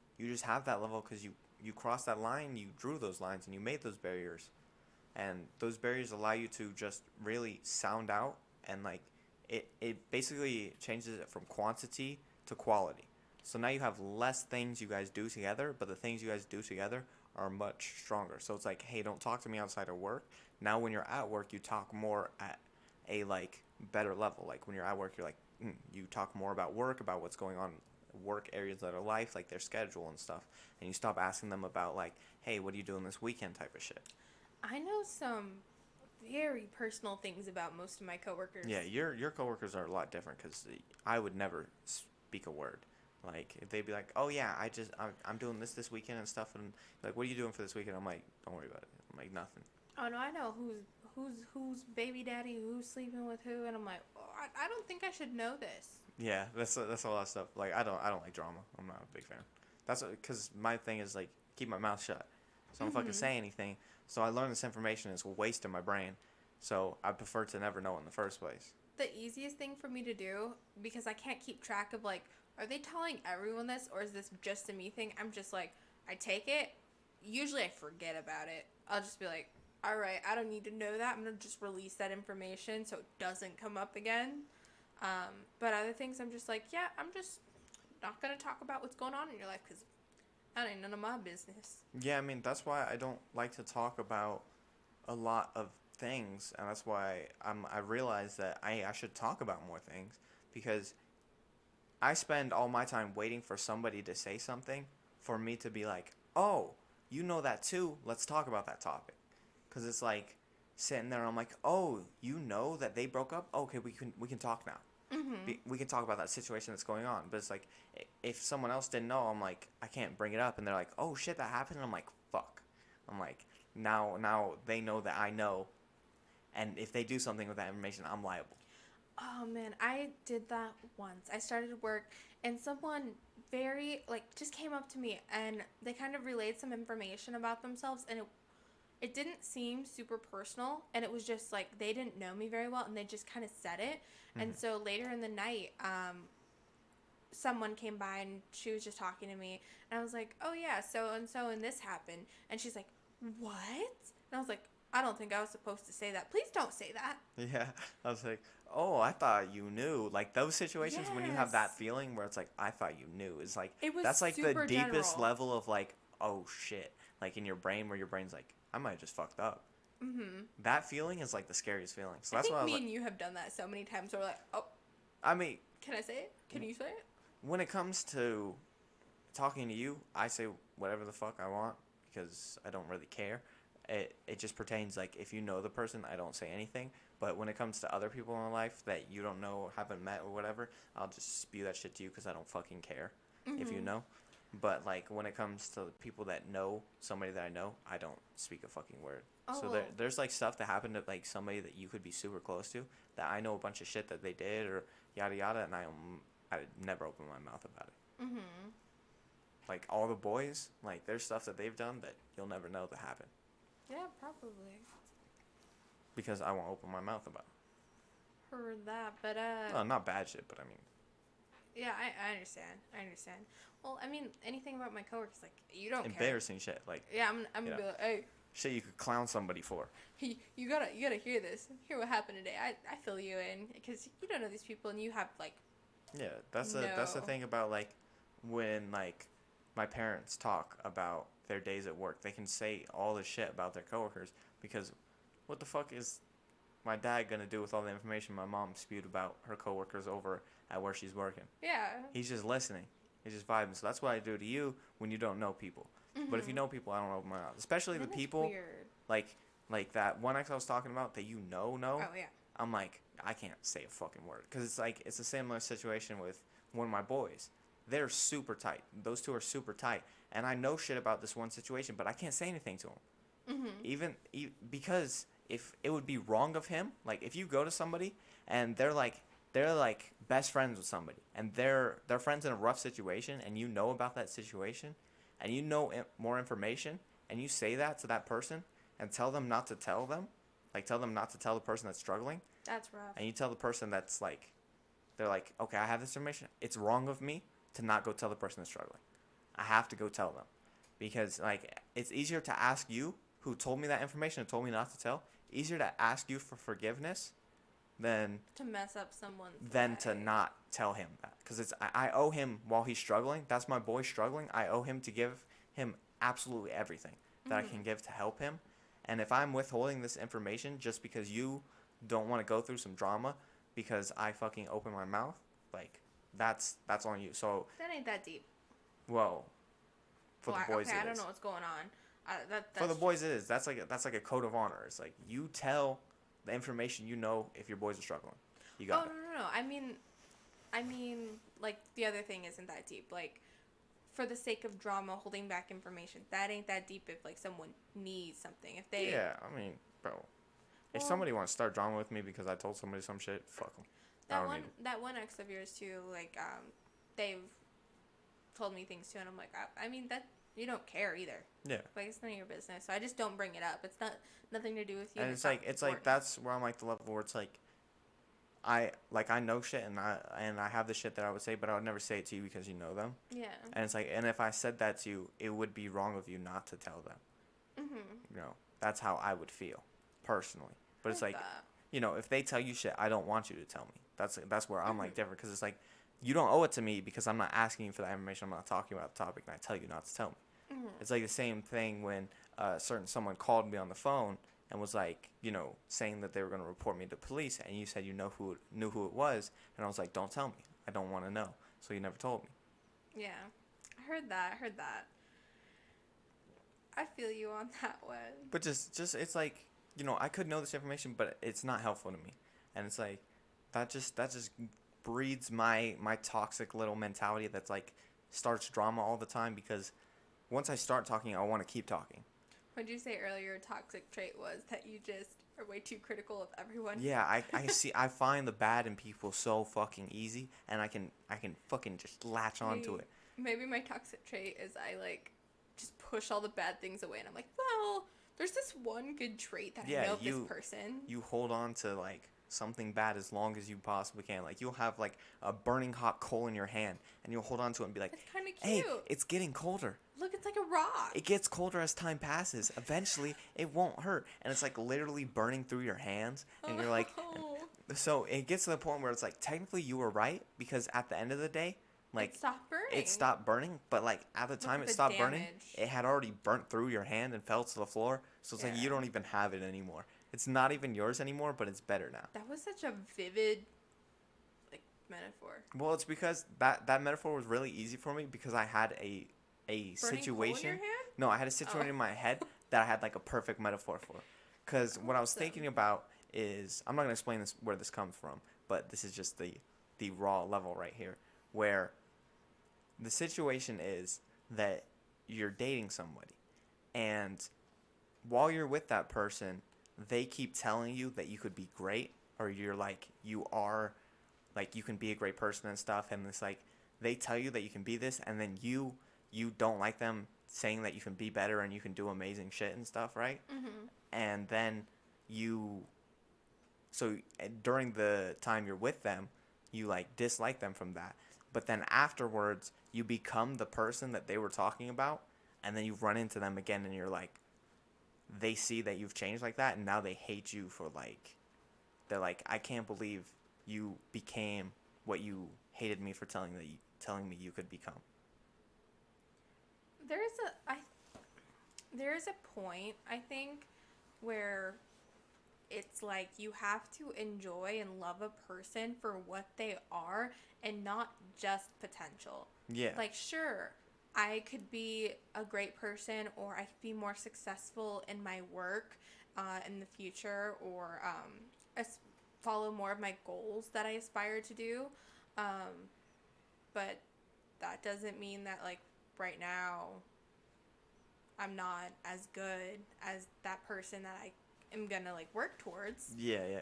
have that level because you crossed that line, you drew those lines, and you made those barriers. And those barriers allow you to just really sound out, and, like, it basically changes it from quantity to quality. So now you have less things you guys do together, but the things you guys do together are much stronger. So it's like, hey, don't talk to me outside of work. Now when you're at work, you talk more at a, like, better level. Like, when you're at work, you're like, you talk more about work, about what's going on, work areas of their life, like their schedule and stuff. And you stop asking them about, like, hey, what are you doing this weekend type of shit. I know some very personal things about most of my coworkers. Yeah, your coworkers are a lot different, because I would never speak a word. Like, if they'd be like, oh yeah, I'm doing this weekend and stuff, and like, what are you doing for this weekend? I'm like, don't worry about it. I'm like, nothing. Oh no, I know who's baby daddy, who's sleeping with who, and I'm like, oh, I don't think I should know this. Yeah, that's a lot of stuff. Like, I don't like drama. I'm not a big fan. That's because my thing is, like, keep my mouth shut. So I don't fucking say anything. So I learned this information, it's a waste in my brain. So I prefer to never know it in the first place. The easiest thing for me to do, because I can't keep track of, like, are they telling everyone this, or is this just a me thing? I'm just like, I take it. Usually I forget about it. I'll just be like, all right, I don't need to know that. I'm going to just release that information so it doesn't come up again. But other things, I'm just like, yeah, I'm just not going to talk about what's going on in your life, because that ain't none of my business. Yeah, I mean, that's why I don't like to talk about a lot of things, and that's why I realize that I should talk about more things, because I spend all my time waiting for somebody to say something for me to be like, oh, you know that too, let's talk about that topic. Because it's like, sitting there, I'm like, oh, you know that they broke up? Okay, we can talk now. We can talk about that situation that's going on. But it's like, if someone else didn't know, I'm like, I can't bring it up. And they're like, oh shit, that happened. And I'm like, fuck. I'm like, now they know that I know. And if they do something with that information, I'm liable. Oh man, I did that once. I started work, and someone very, like, just came up to me, and they kind of relayed some information about themselves, and it didn't seem super personal, and it was just like, they didn't know me very well, and they just kind of said it. And so later in the night, someone came by and she was just talking to me, and I was like, oh yeah, so and this happened, and she's like, what? And I was like, I don't think I was supposed to say that. Please don't say that. Yeah, I was like, oh, I thought you knew. Like those situations when you have that Yes. feeling where it's like, I thought you knew, is like It was that's like the super deepest general. level of like, oh shit, like in your brain where your brain's like, I might have just fucked up. Mm-hmm. That feeling is like the scariest feeling. So I that's think why I was me like, and you have done that so many times where we're like, oh, I mean, can I say it? Can you say it? when it comes to talking to you, I say whatever the fuck I want because I don't really care. It just pertains like if you know the person, I don't say anything. But when it comes to other people in my life that you don't know or haven't met or whatever, I'll just spew that shit to you because I don't fucking care if you Mm-hmm. know. But like when it comes to people that know somebody that I know, I don't speak a fucking word. So Oh, there's like stuff that happened to like somebody that you could be super close to that I know a bunch of shit that they did or yada yada, and I never open my mouth about it. mm-hmm. Like all the boys, like there's stuff that they've done that you'll never know that happened Yeah, probably. because I won't open my mouth about Heard that, but it. Well, not bad shit, but I mean, yeah, I understand. I understand. Well, I mean, anything about my coworkers, like, you don't care. embarrassing shit, like Yeah, I'm you gonna know, be like, hey, shit you could clown somebody for. you gotta hear this. Hear what happened today. I fill you in because you don't know these people and you have like Yeah, that's the no. thing about like when like my parents talk about their days at work, they can say all this shit about their coworkers because what the fuck is my dad gonna do with all the information my mom spewed about her coworkers over at where she's working? Yeah. He's just listening. He's just vibing. So that's what I do to you when you don't know people. But if you Mhm. know people, I don't open my mouth. Especially And the then it's people weird. like that one ex I was talking about that you know. Oh yeah. I'm like I can't say a fucking word because it's like it's a similar situation with one of my boys. They're super tight. Those two are super tight, and I know shit about this one situation, but I can't say anything to them. Mhm. Because if it would be wrong of him, like if you go to somebody and they're like best friends with somebody and they're friends in a rough situation and you know about that situation and you know more information and you say that to that person and tell them not to tell them, like tell them not to tell the person that's struggling, That's rough. and you tell the person that's like they're like, okay, I have this information, it's wrong of me to not go tell the person that's struggling. I have to go tell them because like it's easier to ask you who told me that information and told me not to tell, easier to ask you for forgiveness than To mess up someone's to life. not tell him that because I owe him while he's struggling. That's my boy struggling. I owe him to give him absolutely everything that I can Mhm. give to help him. And if I'm withholding this information just because you don't want to go through some drama because I fucking open my mouth, like that's on you. So That ain't that deep. well, for Well, the boys okay, I it don't is. know what's going on. For the That's boys it is. That's like a code of honor. It's like you tell the information you know if your boys are struggling. You oh got it. no. I mean, like the other thing isn't that deep. Like, for the sake of drama, holding back information, that ain't that deep. If like someone needs something, if they Yeah, I mean, bro, if well, somebody wants to start drama with me because I told somebody some shit, fuck them. I that don't one need them. that one ex of yours too, like they've told me things too, and I'm like, I mean that you don't care either. Yeah, Like it's none of your business. So I just don't bring it up. It's not nothing to do with you. and And it's it's not like important. that's where I'm like the level where it's like I know shit and I have the shit that I would say, but I would never say it to you because you know them. Yeah. And it's like, and if I said that to you, it would be wrong of you not to tell them. Mhm. You know, that's how I would feel personally. But it's Like like, that. if they tell you shit, I don't want you to tell me. That's where I'm like Mhm. different because it's like you don't owe it to me because I'm not asking you for that information. I'm not talking about the topic, and I tell you not to tell me. Mhm. It's like the same thing when someone called me on the phone and was like, saying that they were going to report me to police, and you said you knew who it was, and I was like, don't tell me. I don't want to know. So you never told me. Yeah. I heard that. I heard that. I feel you on that one. But just it's like, I could know this information, but it's not helpful to me, and it's like that just breeds my toxic little mentality that's like starts drama all the time because once I start talking, I want to keep talking. What did you say earlier? A toxic trait was that you just are way too critical of everyone. Yeah, I find the bad in people so fucking easy, and I can fucking just latch onto Maybe, it. maybe my toxic trait is I like just push all the bad things away, and I'm like, well, there's this one good trait that I Yeah, know of this person. you hold on to like something bad as long as you possibly can. Like you'll have like a burning hot coal in your hand and you'll hold on to it and be like, It's kind of "Hey, cute. it's getting colder." Look, it's like a rock. It gets colder as time passes. Eventually, it won't hurt, and it's like literally burning through your hands, and you're like, Oh, so it gets to the point where it's like technically you were right because at the end of the day, like it stopped burning. it stopped burning, but like at the time at it the stopped burning, damage. it had already burnt through your hand and fell to the floor. So it's like you Yeah. don't even have it anymore. It's not even yours anymore, but it's better now. That was such a vivid, like, metaphor. Well, it's because that metaphor was really easy for me because I had a Burning situation. coal in your hand? No, I had a situation Oh. in my head that I had like a perfect metaphor for. Because what I was Awesome. thinking about is I'm not gonna explain this where this comes from, but this is just the raw level right here, where the situation is that you're dating somebody, and while you're with that person, they keep telling you that you could be great, or you're like you are, like you can be a great person and stuff, and it's like they tell you that you can be this, and then you don't like them saying that you can be better and you can do amazing shit and stuff, right? Mm-hmm. And then you so during the time you're with them, you like dislike them from that. But then afterwards, you become the person that they were talking about, and then you run into them again and you're like they see that you've changed like that and now they hate you for like they're like I can't believe you became what you hated me for telling me you could become. There is a point, I think, where it's like you have to enjoy and love a person for what they are and not just potential. Yeah. Like, sure, I could be a great person, or I could be more successful in my work in the future, or follow more of my goals that I aspire to do. But that doesn't mean that, like, right now I'm not as good as that person that I am gonna, like, work towards. Yeah, yeah.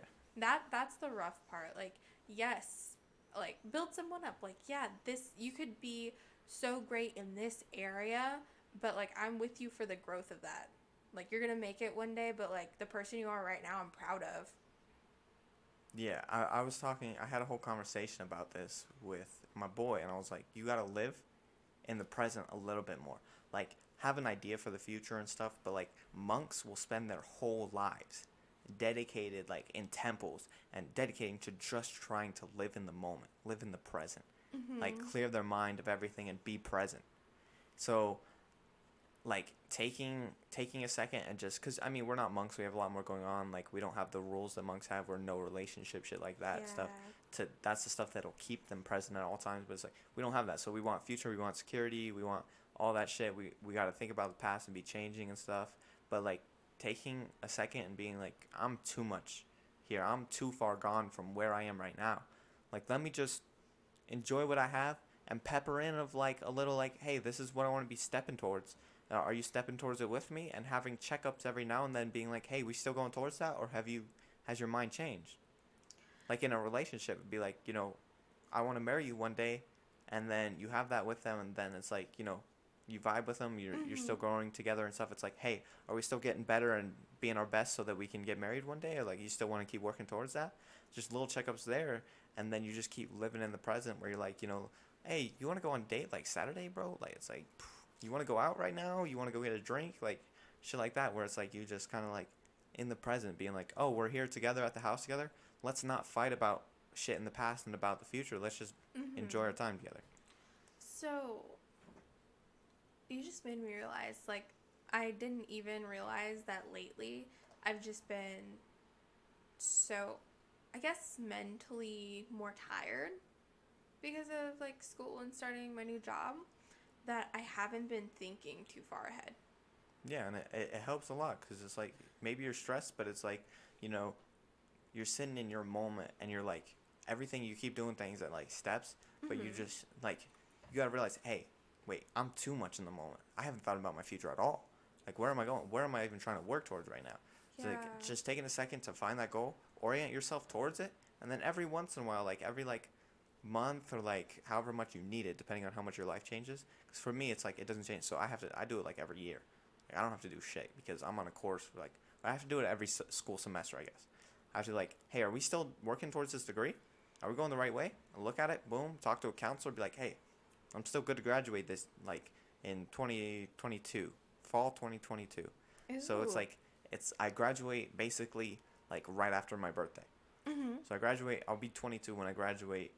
That's the rough part. Like, yes, like, build someone up. Like, yeah, this, you could be so great in this area, but, like, I'm with you for the growth of that. Like, you're gonna make it one day, but, like, the person you are right now, I'm proud of. Yeah, I had a whole conversation about this with my boy, and I was like, you gotta live in the present a little bit more. Like, have an idea for the future and stuff, but like, monks will spend their whole lives dedicated, like, in temples and dedicating to just trying to live in the moment, live in the present. Mm-hmm. Like, clear their mind of everything and be present. So, like taking a second and just because I mean we're not monks, we have a lot more going on, like we don't have the rules that monks have, we're no relationship shit like that stuff. That's the stuff that'll keep them present at all times, but it's like we don't have that, so we want future, we want security, we want all that shit. We got to think about the past and be changing and stuff, but like taking a second and being like I'm too much here, I'm too far gone from where I am right now, like let me just enjoy what I have and pepper in of like a little like hey, this is what I want to be stepping towards. Are you stepping towards it with me? And having checkups every now and then, being like, "Hey, we still going towards that, or has your mind changed?" Like in a relationship, it'd be like, I want to marry you one day, and then you have that with them, and then it's like, you vibe with them, you're still growing together and stuff. It's like, hey, are we still getting better and being our best so that we can get married one day, or like you still want to keep working towards that? Just little checkups there, and then you just keep living in the present, where you're like, hey, you want to go on a date like Saturday, bro? Like it's like. You want to go out right now? You want to go get a drink? Like, shit like that, where it's like you just kind of like in the present being like, oh, we're here together at the house together. Let's not fight about shit in the past and about the future. Let's just enjoy our time together. So, you just made me realize, like, I didn't even realize that lately I've just been so, I guess, mentally more tired because of, like, school and starting my new job, that I haven't been thinking too far ahead. Yeah, and it helps a lot because it's like maybe you're stressed, but it's like, you're sitting in your moment and you're like, everything you keep doing things at like steps, but you just like, you got to realize, hey, wait, I'm too much in the moment. I haven't thought about my future at all. Like, where am I going? Where am I even trying to work towards right now? Yeah. So like, just taking a second to find that goal, orient yourself towards it, and then every once in a while, like every like month or like however much you need it, depending on how much your life changes. Because for me, it's like it doesn't change, so I do it like every year. Like, I don't have to do shit because I'm on a course for like I have to do it every school semester, I guess. I have to be like, hey, are we still working towards this degree? Are we going the right way? I look at it, boom, talk to a counselor, be like, hey, I'm still good to graduate this, like, in 2022, fall 2022. So it's Ooh. like, I graduate basically, like, right after my birthday. Mhm. So I graduate, I'll be 22 when I graduate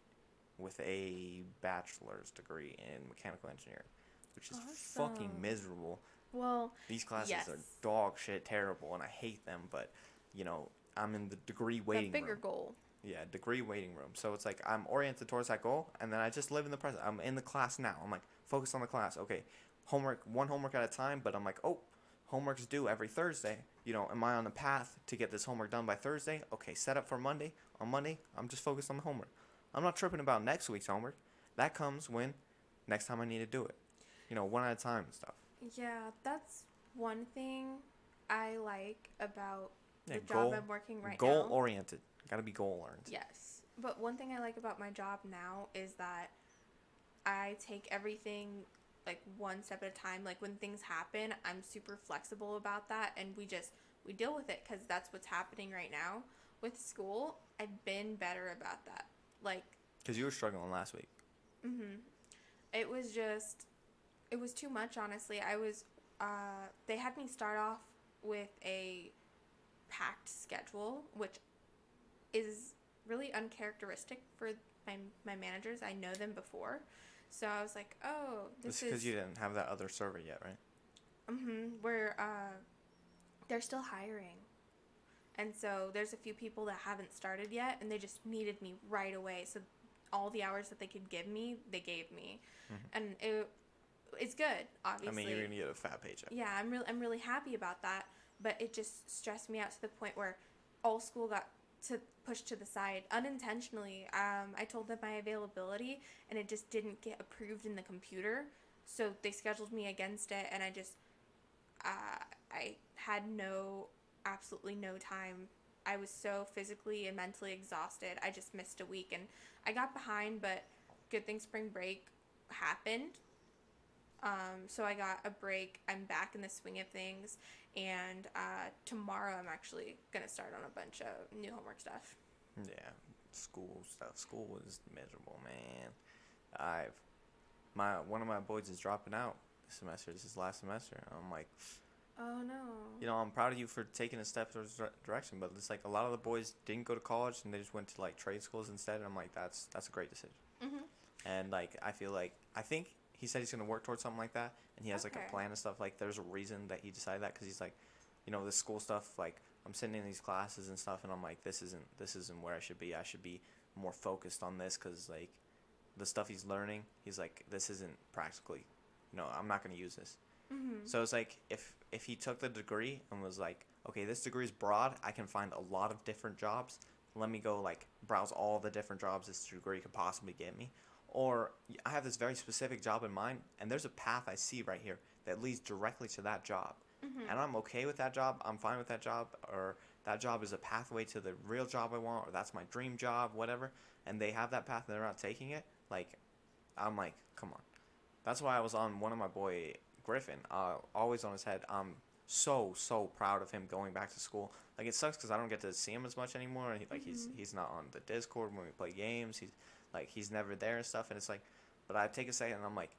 with a bachelor's degree in mechanical engineering, which is fucking Awesome. miserable. Well, These classes yes. are dog shit terrible, and I hate them, but, you know, I'm in the degree That waiting bigger room. goal. Yeah, degree waiting room. So it's like I'm oriented towards that goal, and then I just live in the present. I'm in the class now. I'm like focused on the class. Okay, homework, one homework at a time. But I'm like, oh, homework's due every Thursday. You know, am I on the path to get this homework done by Thursday? Okay, set up for Monday. On Monday, I'm just focused on the homework. I'm not tripping about next week's homework. That comes when next time I need to do it. You know, one at a time and stuff. Yeah, that's one thing I like about Yeah, the job I'm working right goal now. oriented. Gotta be goal oriented. Yes. But one thing I like about my job now is that I take everything like one step at a time. Like when things happen, I'm super flexible about that and we deal with it cuz that's what's happening right now. With school, I've been better about that. Like, Cause you were struggling last week. mhm. It was just it was too much, honestly. They had me start off with a packed schedule, which is really uncharacteristic for my managers. I know them before. So I was like, oh, It's this because is, you didn't have that other server yet, right? where they're still hiring. And so there's a few people that haven't started yet, and they just needed me right away. So all the hours that they could give me, they gave me. And it's good, I obviously. mean, you're gonna get a fat paycheck. Yeah, I'm really happy about that, but it just stressed me out to the point where all school got to pushed to the side unintentionally. I told them my availability, and it just didn't get approved in the computer, so they scheduled me against it, and I had absolutely no time. I was so physically and mentally exhausted. I just missed a week, and I got behind, but good thing spring break happened. So I got a break. I'm back in the swing of things, and tomorrow I'm actually gonna start on a bunch of new homework stuff. Yeah, school stuff. School was miserable, man. I've my one of my boys is dropping out this semester. This is last semester. I'm like, Oh no. I'm proud of you for taking a step towards direction, but it's like a lot of the boys didn't go to college and they just went to like trade schools instead. And I'm like, that's a great decision. Mhm. And like I think he said he's gonna work towards something like that, and he has like Okay. a plan and stuff. Like there's a reason that he decided that because he's like, the school stuff. Like I'm sitting in these classes and stuff, and I'm like, this isn't where I should be. I should be more focused on this because like the stuff he's learning, he's like, this isn't practically, I'm not gonna use this. Mhm. So it's like if he took the degree and was like, okay, this degree is broad, I can find a lot of different jobs. Let me go like browse all the different jobs this degree could possibly get me. Or I have this very specific job in mind, and there's a path I see right here that leads directly to that job. Mhm. And I'm okay with that job. I'm fine with that job, or that job is a pathway to the real job I want, or that's my dream job, whatever. And they have that path and they're not taking it. Like, I'm like, come on. That's why I was on one of my boy Griffin, always on his head. I'm so proud of him going back to school. Like it sucks because I don't get to see him as much anymore, and he's not on the Discord when we play games. He's never there and stuff, and it's like, but I take a second and I'm like,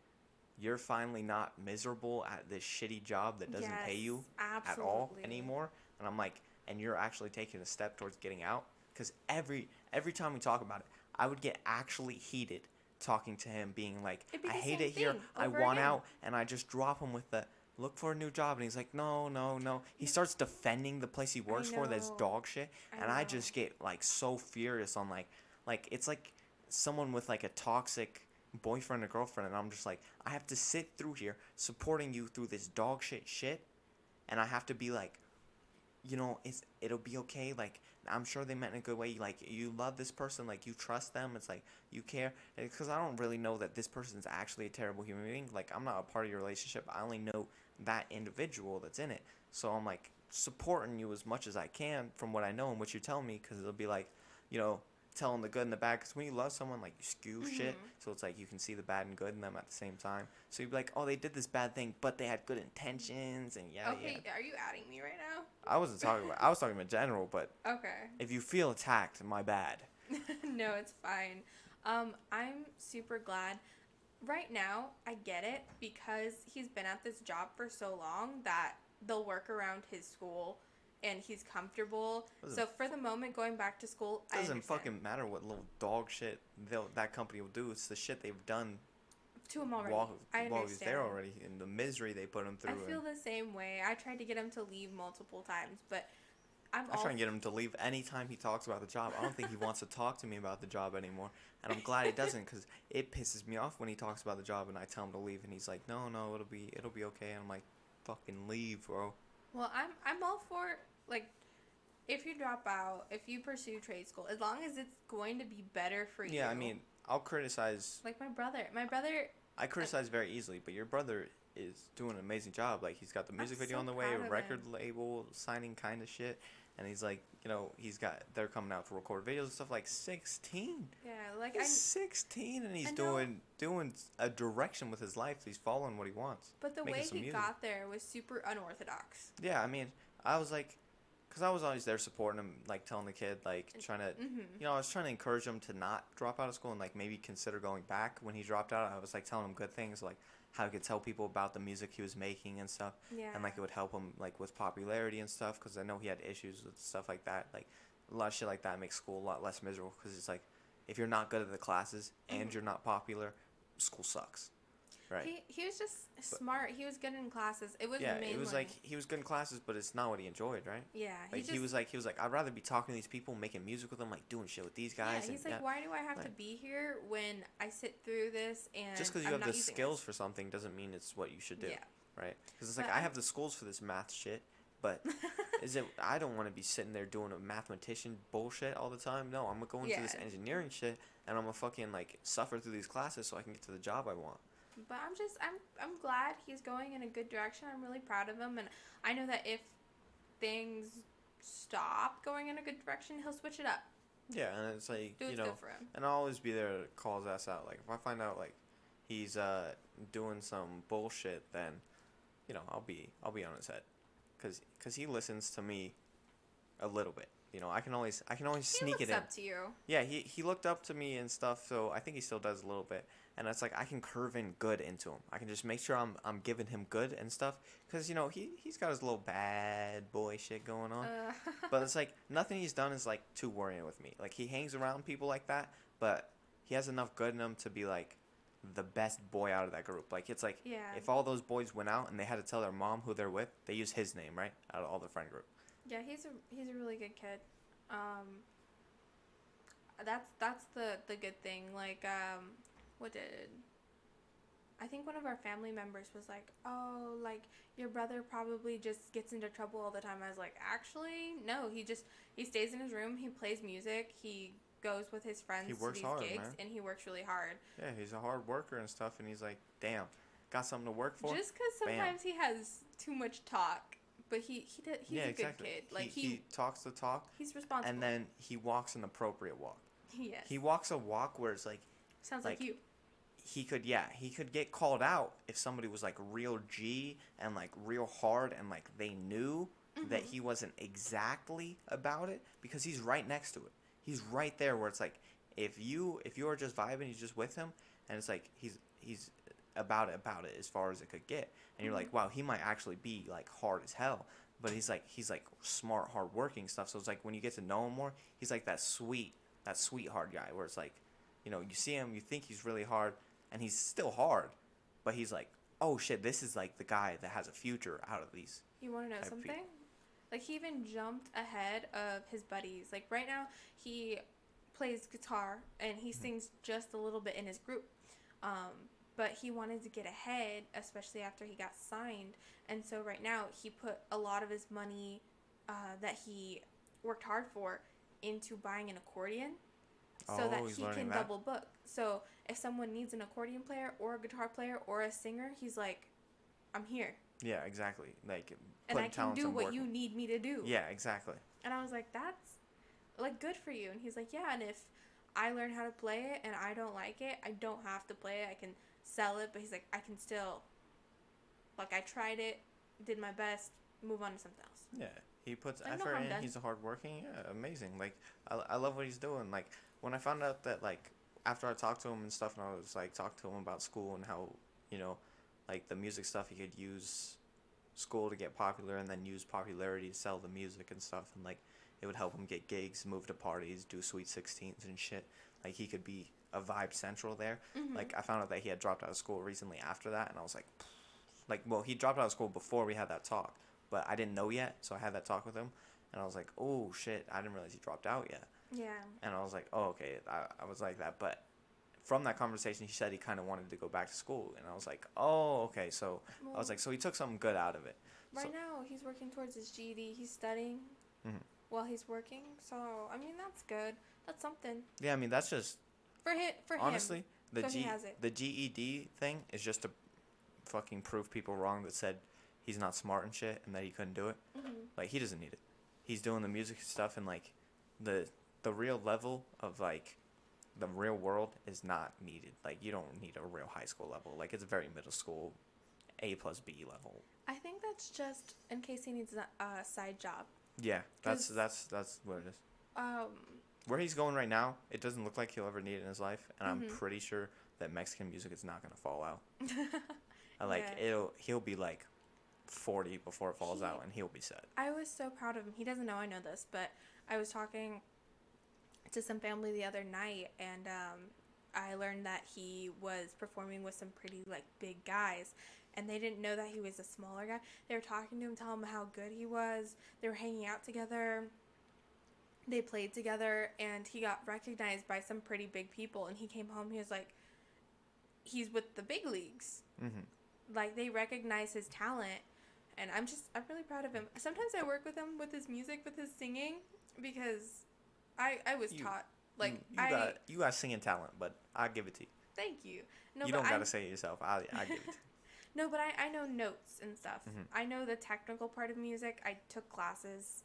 you're finally not miserable at this shitty job that doesn't pay Yes, you at all absolutely. anymore, and I'm like, and you're actually taking a step towards getting out. Because every time we talk about it, I would get actually heated talking to him, being like, It'd be I the hate same it here. thing I over want again. out, and I just drop him with the look for a new job, and he's like, no, no, no. He starts defending the place he works for that's know. dog shit, I and I know. just get like so furious on like it's like someone with like a toxic boyfriend or girlfriend, and I'm just like, I have to sit through here supporting you through this dog shit, and I have to be like, it'll be okay. Like I'm sure they meant in a good way. Like you love this person, like you trust them. It's like you care, because I don't really know that this person's actually a terrible human being. Like I'm not a part of your relationship. I only know that individual that's in it. So I'm like supporting you as much as I can from what I know and what you tell me, because it'll be like, you know, telling the good and the bad. Because when you love someone, like, you skew shit. Mhm. So it's like you can see the bad and good in them at the same time. So you'd be like, oh, they did this bad thing, but they had good intentions, and yeah. Okay, are you adding me right now? I was talking about general, but Okay. if you feel attacked, my bad. No, it's fine. I'm super glad. Right now, I get it because he's been at this job for so long that they'll work around his school and he's comfortable. Doesn't So for the moment, going back to school, I doesn't understand. fucking matter what little dog shit that company will do. It's the shit they've done To him already. while I while he's there understand. already, and the misery they put him I through. feel the same way. I tried to get him to leave multiple times, but I'm I all try and get him to leave anytime he talks about the job. I don't think he wants to talk to me about the job anymore, and I'm glad he doesn't, because it pisses me off when he talks about the job and I tell him to leave, and he's like, no, it'll be okay. And I'm like, fucking leave, bro. well. I'm all for like if you drop out, if you pursue trade school, as long as it's going to be better for you. Yeah, I mean, I'll criticize. Like my brother. My brother. I criticize very easily, but your brother is doing an amazing job. Like, he's got the music I'm video so on the way, proud a of record him. label signing kind of shit, and he's like, they're coming out to record videos and stuff. Like, 16. Yeah, like He's 16, and he's I know. doing a direction with his life. He's following what he wants. But the Making way some he music. got there was super unorthodox. Yeah, I mean, I was like, because I was always there supporting him, like, telling the kid, like, trying to, Mm-hmm. I was trying to encourage him to not drop out of school and, like, maybe consider going back when he dropped out. I was, like, telling him good things, like, how he could tell people about the music he was making and stuff. Yeah. And, like, it would help him, like, with popularity and stuff, because I know he had issues with stuff like that. Like, a lot of shit like that makes school a lot less miserable, because it's like, if you're not good at the classes and Mhm. you're not popular, school sucks. Right. He was just smart. He was good in classes. It was Yeah, mainly it was like he was good in classes, but it's not what he enjoyed, right? yeah. Like, he was like, I'd rather be talking to these people, making music with them, like doing shit with these guys. yeah. He's and, like, why do I have to like, be here when I sit through this and just because you I'm have not the using skills this? for something doesn't mean it's what you should do, Yeah. right? Because it's But like, I I'm- have the schools for this math shit, but I don't want to be sitting there doing a mathematician bullshit all the time. No, I'm gonna go into this Yeah. engineering shit, and I'm gonna fucking, like, suffer through these classes so I can get to the job I want. But I'm glad he's going in a good direction. I'm really proud of him, and I know that if things stop going in a good direction, he'll switch it up. Yeah, and it's like, Do what's good for him. and I'll always be there to call his ass out. Like, if I find out, like, he's doing some bullshit, then, I'll be on his head, cause he listens to me a little bit. I can always He sneak looks it in. up to you. Yeah, he looked up to me and stuff, so I think he still does a little bit. And it's like, I can curve in good into him. I can just make sure I'm giving him good and stuff, cause he's got his little bad boy shit going on. But it's like, nothing he's done is, like, too worrying with me. Like, he hangs around people like that, but he has enough good in him to be, like, the best boy out of that group. Like, it's like, yeah. if all those boys went out and they had to tell their mom who they're with, they use his name, right? Out of all the friend group. Yeah, he's a really good kid. That's the good thing. Like, what did I think one of our family members was like, oh, like, your brother probably just gets into trouble all the time. I was like, actually, no. He stays in his room. He plays music. He goes with his friends He to works these hard, gigs, man. and he works really hard. Yeah, he's a hard worker and stuff, and he's like, damn, got something to work for? Just because Bam. sometimes he has too much talk, but he's Yeah, a exactly. good kid. Like, he talks the talk, he's responsible. and then he walks an appropriate walk. yes. He walks a walk where it's like, Sounds like you. he could get called out if somebody was, like, real G and, like, real hard, and, like, they knew that he wasn't exactly about it, because he's right next to it. He's right there where it's like, if you are just vibing, he's just with him, and it's like, he's about it as far as it could get, and you're like, wow, he might actually be, like, hard as hell, but he's like smart, hard working stuff. So it's like, when you get to know him more, he's like that sweetheart guy where it's like, you see him, you think he's really hard, and he's still hard, but he's like, oh shit, this is like the guy that has a future out of these. You want to know type of something? people. Like, he even jumped ahead of his buddies. Like, right now, he plays guitar, and he sings just a little bit in his group. But he wanted to get ahead, especially after he got signed. And so right now, he put a lot of his money that he worked hard for into buying an accordion so that he's he learning can that? double book. So if someone needs an accordion player or a guitar player or a singer, he's like, I'm here. Yeah, exactly. Like, And I putting can talent do and what work. you need me to do. Yeah, exactly. And I was like, that's like, good for you. And he's like, yeah, and if I learn how to play it and I don't like it, I don't have to play it. I can sell it, but he's like, I can still, like, I tried it, did my best, move on to something else. Yeah, he puts Like, no effort harm in. done. He's a hardworking. Yeah, amazing. Like I love what he's doing. Like when I found out that like after I talked to him and stuff, and I was like talked to him about school and how you know, like the music stuff he could use school to get popular and then use popularity to sell the music and stuff and like it would help him get gigs, move to parties, do sweet 16s and shit. Like he could be a vibe central there. Mm-hmm. Like I found out that he had dropped out of school recently after that and I was like well he dropped out of school before we had that talk, but I didn't know yet, so I had that talk with him and I was like, oh shit, I didn't realize he dropped out yet. Yeah. And I was like, oh okay, I was like that, but from that conversation, he said he kind of wanted to go back to school, and I was like, oh, okay. So Well, I was like, so he took something good out of it. right So, now, he's working towards his GED. He's studying mhm. while he's working. So, I mean, that's good. That's something. Yeah, I mean that's just For him. honestly the So he has it. the GED thing is just to fucking prove people wrong that said he's not smart and shit and that he couldn't do it. Mm-hmm. Like he doesn't need it. He's doing the music stuff and like the real level of like the real world is not needed. Like you don't need a real high school level. Like it's very middle school, A+B level. I think that's just in case he needs a side job. Yeah, that's 'Cause- what it is. Um, Where he's going right now, it doesn't look like he'll ever need it in his life, and I'm Mhm. pretty sure that Mexican music is not gonna fall out. And, like Yeah. he'll be like 40 before it falls He- out, and he'll be set. I was so proud of him. He doesn't know I know this, but I was talking to some family the other night, and I learned that he was performing with some pretty like big guys, and they didn't know that he was a smaller guy. They were talking to him, telling him how good he was. They were hanging out together. They played together, and he got recognized by some pretty big people. And he came home. He was like, he's with the big leagues. Mm-hmm. Like they recognize his talent, and I'm really proud of him. Sometimes I work with him with his music, with his singing, because I was taught like you got singing talent, but I give it to you. thank you. No, You but don't gotta say it yourself. I give it to you. No, but I know notes and stuff. Mhm. I know the technical part of music. I took classes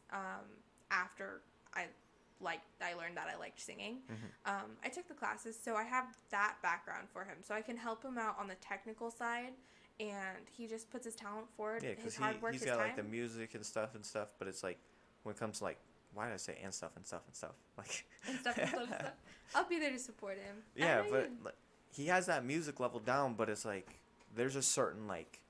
after I learned that I liked singing. Mhm. I took the classes, so I have that background for him. So I can help him out on the technical side, and he just puts his talent forward, Yeah, his because hard work, he's his got time. like the music and stuff, but it's like when it comes to like why did I say and stuff like and stuff and stuff and stuff. I'll be there to support him. yeah, I know but you- like, he has that music level down, but it's like there's a certain like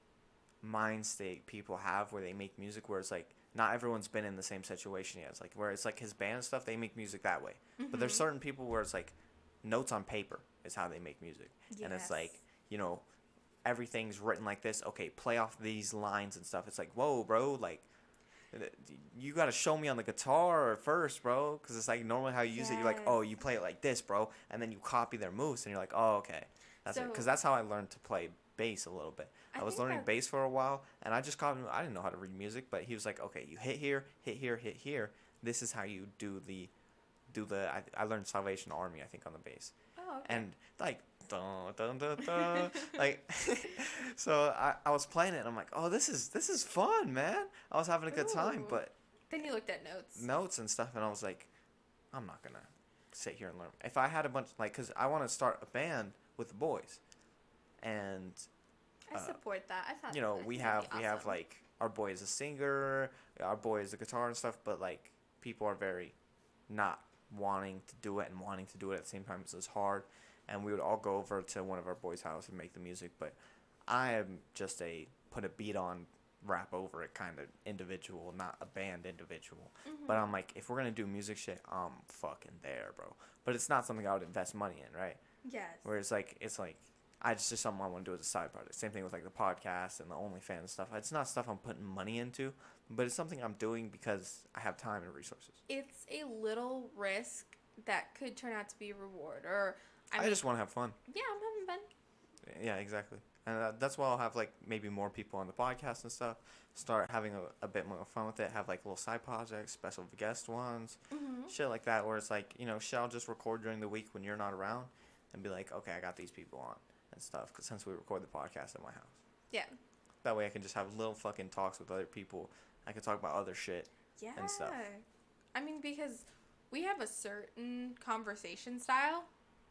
mind state people have where they make music where it's like not everyone's been in the same situation yet. It's like where it's like his band stuff, they make music that way. But there's Mhm. certain people where it's like notes on paper is how they make music. And it's Yes. like, you know, everything's written like this. Okay, play off these lines and stuff. It's like, whoa, bro, like you got to show me on the guitar first, bro, because it's like normally how you use it. You're like, Yes. oh, you play it like this, bro, and then you copy their moves, and you're like, oh, okay, that's it. So- Because that's how I learned to play bass a little bit. I was think learning that's- bass for a while, and I just copied. I didn't know how to read music, but he was like, okay, you hit here, hit here, hit here. This is how you do the. I learned Salvation Army, I think, on the bass, Oh, okay. and like. Dun, dun, dun, dun. Like, so I was playing it and I'm like, oh, this is fun, man. I was having a good time, Ooh. but Then you looked at notes. notes and stuff, and I was like, I'm not gonna sit here and learn. If I had a bunch, like, cause I want to start a band with the boys, and I support that. I thought you know I think we that'd be have awesome. like our boy is a singer, our boy is a guitar and stuff, but like people are very not wanting to do it and wanting to do it at the same time. It's hard, and we would all go over to one of our boys' house and make the music. But I am just a put a beat on, rap over it kind of individual, not a band individual. Mhm. But I'm like, if we're gonna do music shit, I'm fucking there, bro. But it's not something I would invest money in, right? Yes. Where it's like I just something I want to do as a side project. Same thing with like the podcast and the OnlyFans stuff. It's not stuff I'm putting money into, but it's something I'm doing because I have time and resources. It's a little risk that could turn out to be a reward, or I just want to have fun. yeah, I'm having fun. Yeah, exactly. And that's why I'll have like maybe more people on the podcast and stuff. Start having a bit more fun with it. Have like little side projects, special guest ones, Mm-hmm. shit like that. Where it's like, you know, shit, I'll just record during the week when you're not around, and be like, okay, I got these people on and stuff. Because since we record the podcast at my house, Yeah. that way I can just have little fucking talks with other people. I can talk about other shit. Yeah. And stuff. I mean, because we have a certain conversation style.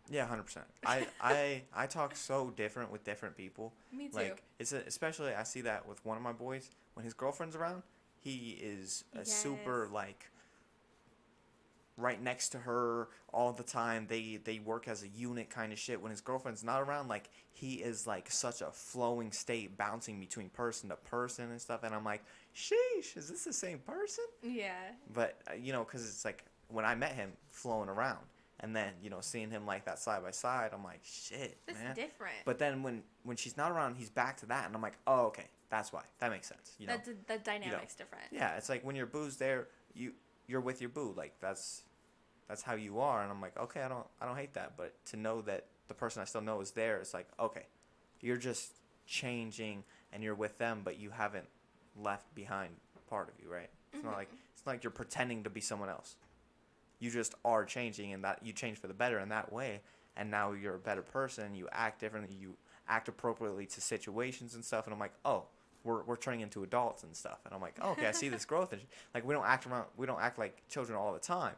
Yeah, 100%. I talk so different with different people. Me too. Like especially I see that with one of my boys when his girlfriend's around. He is a super Yes. like right next to her all the time. They work as a unit kind of shit. When his girlfriend's not around, like he is like such a flowing state, bouncing between person to person and stuff. And I'm like, sheesh, is this the same person? Yeah. But because it's like when I met him, flowing around, and then seeing him like that side by side, I'm like, shit, It's man. different. But then when she's not around, he's back to that, and I'm like, oh, okay, that's why. That makes sense. The dynamic's different. Yeah, it's like when your boo's there, you're with your boo. Like that's how you are, and I'm like, okay, I don't hate that, but to know that the person I still know is there, it's like, okay, you're just changing and you're with them, but you haven't left behind part of you, right? It's not like you're pretending to be someone else. You just are changing, and that you change for the better in that way, and now you're a better person. You act differently. You act appropriately to situations and stuff, and I'm like, oh, we're turning into adults and stuff, and I'm like, oh, okay, I see this growth, and like we don't act like children all the time.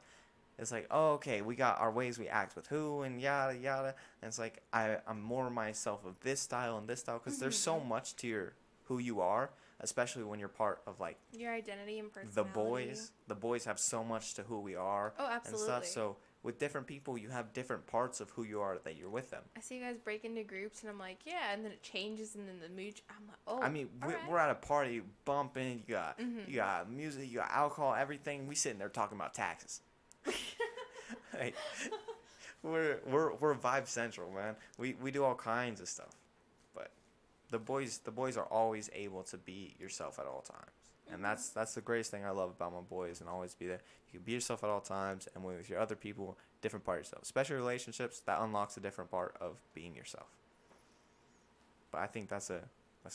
It's like, oh, okay, we got our ways we act with who and yada yada, and it's like I'm more myself of this style and this style because there's so much to who you are, especially when you're part of like Your identity and personality. the boys have so much to who we are Oh, and absolutely. stuff. So with different people, you have different parts of who you are that you're with them. I see you guys break into groups, and I'm like, yeah, and then it changes, and then the mood. I'm like, oh. I mean, all right. we're at a party bumping. You got music, you got alcohol, everything. We sitting there talking about taxes. Like, we're vibe central, man. We do all kinds of stuff, but the boys are always able to be yourself at all times, and that's the greatest thing I love about my boys, and always be there. You can be yourself at all times, and with your other people, different part of yourself. Especially relationships, that unlocks a different part of being yourself. But I think that's a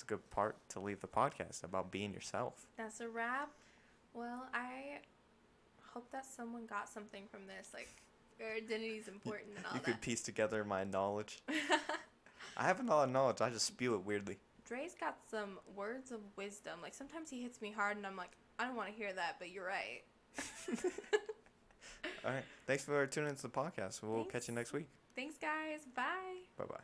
good part to leave the podcast about being yourself. That's a wrap. Well, I hope that someone got something from this. Like, your identity is important and all You that. could piece together my knowledge. I have a lot of knowledge. I just spew it weirdly. Dre's got some words of wisdom. Like, sometimes he hits me hard, and I'm like, I don't want to hear that, but you're right. All right. Thanks for tuning into the podcast. We'll Thanks. catch you next week. Thanks, guys. Bye. Bye-bye.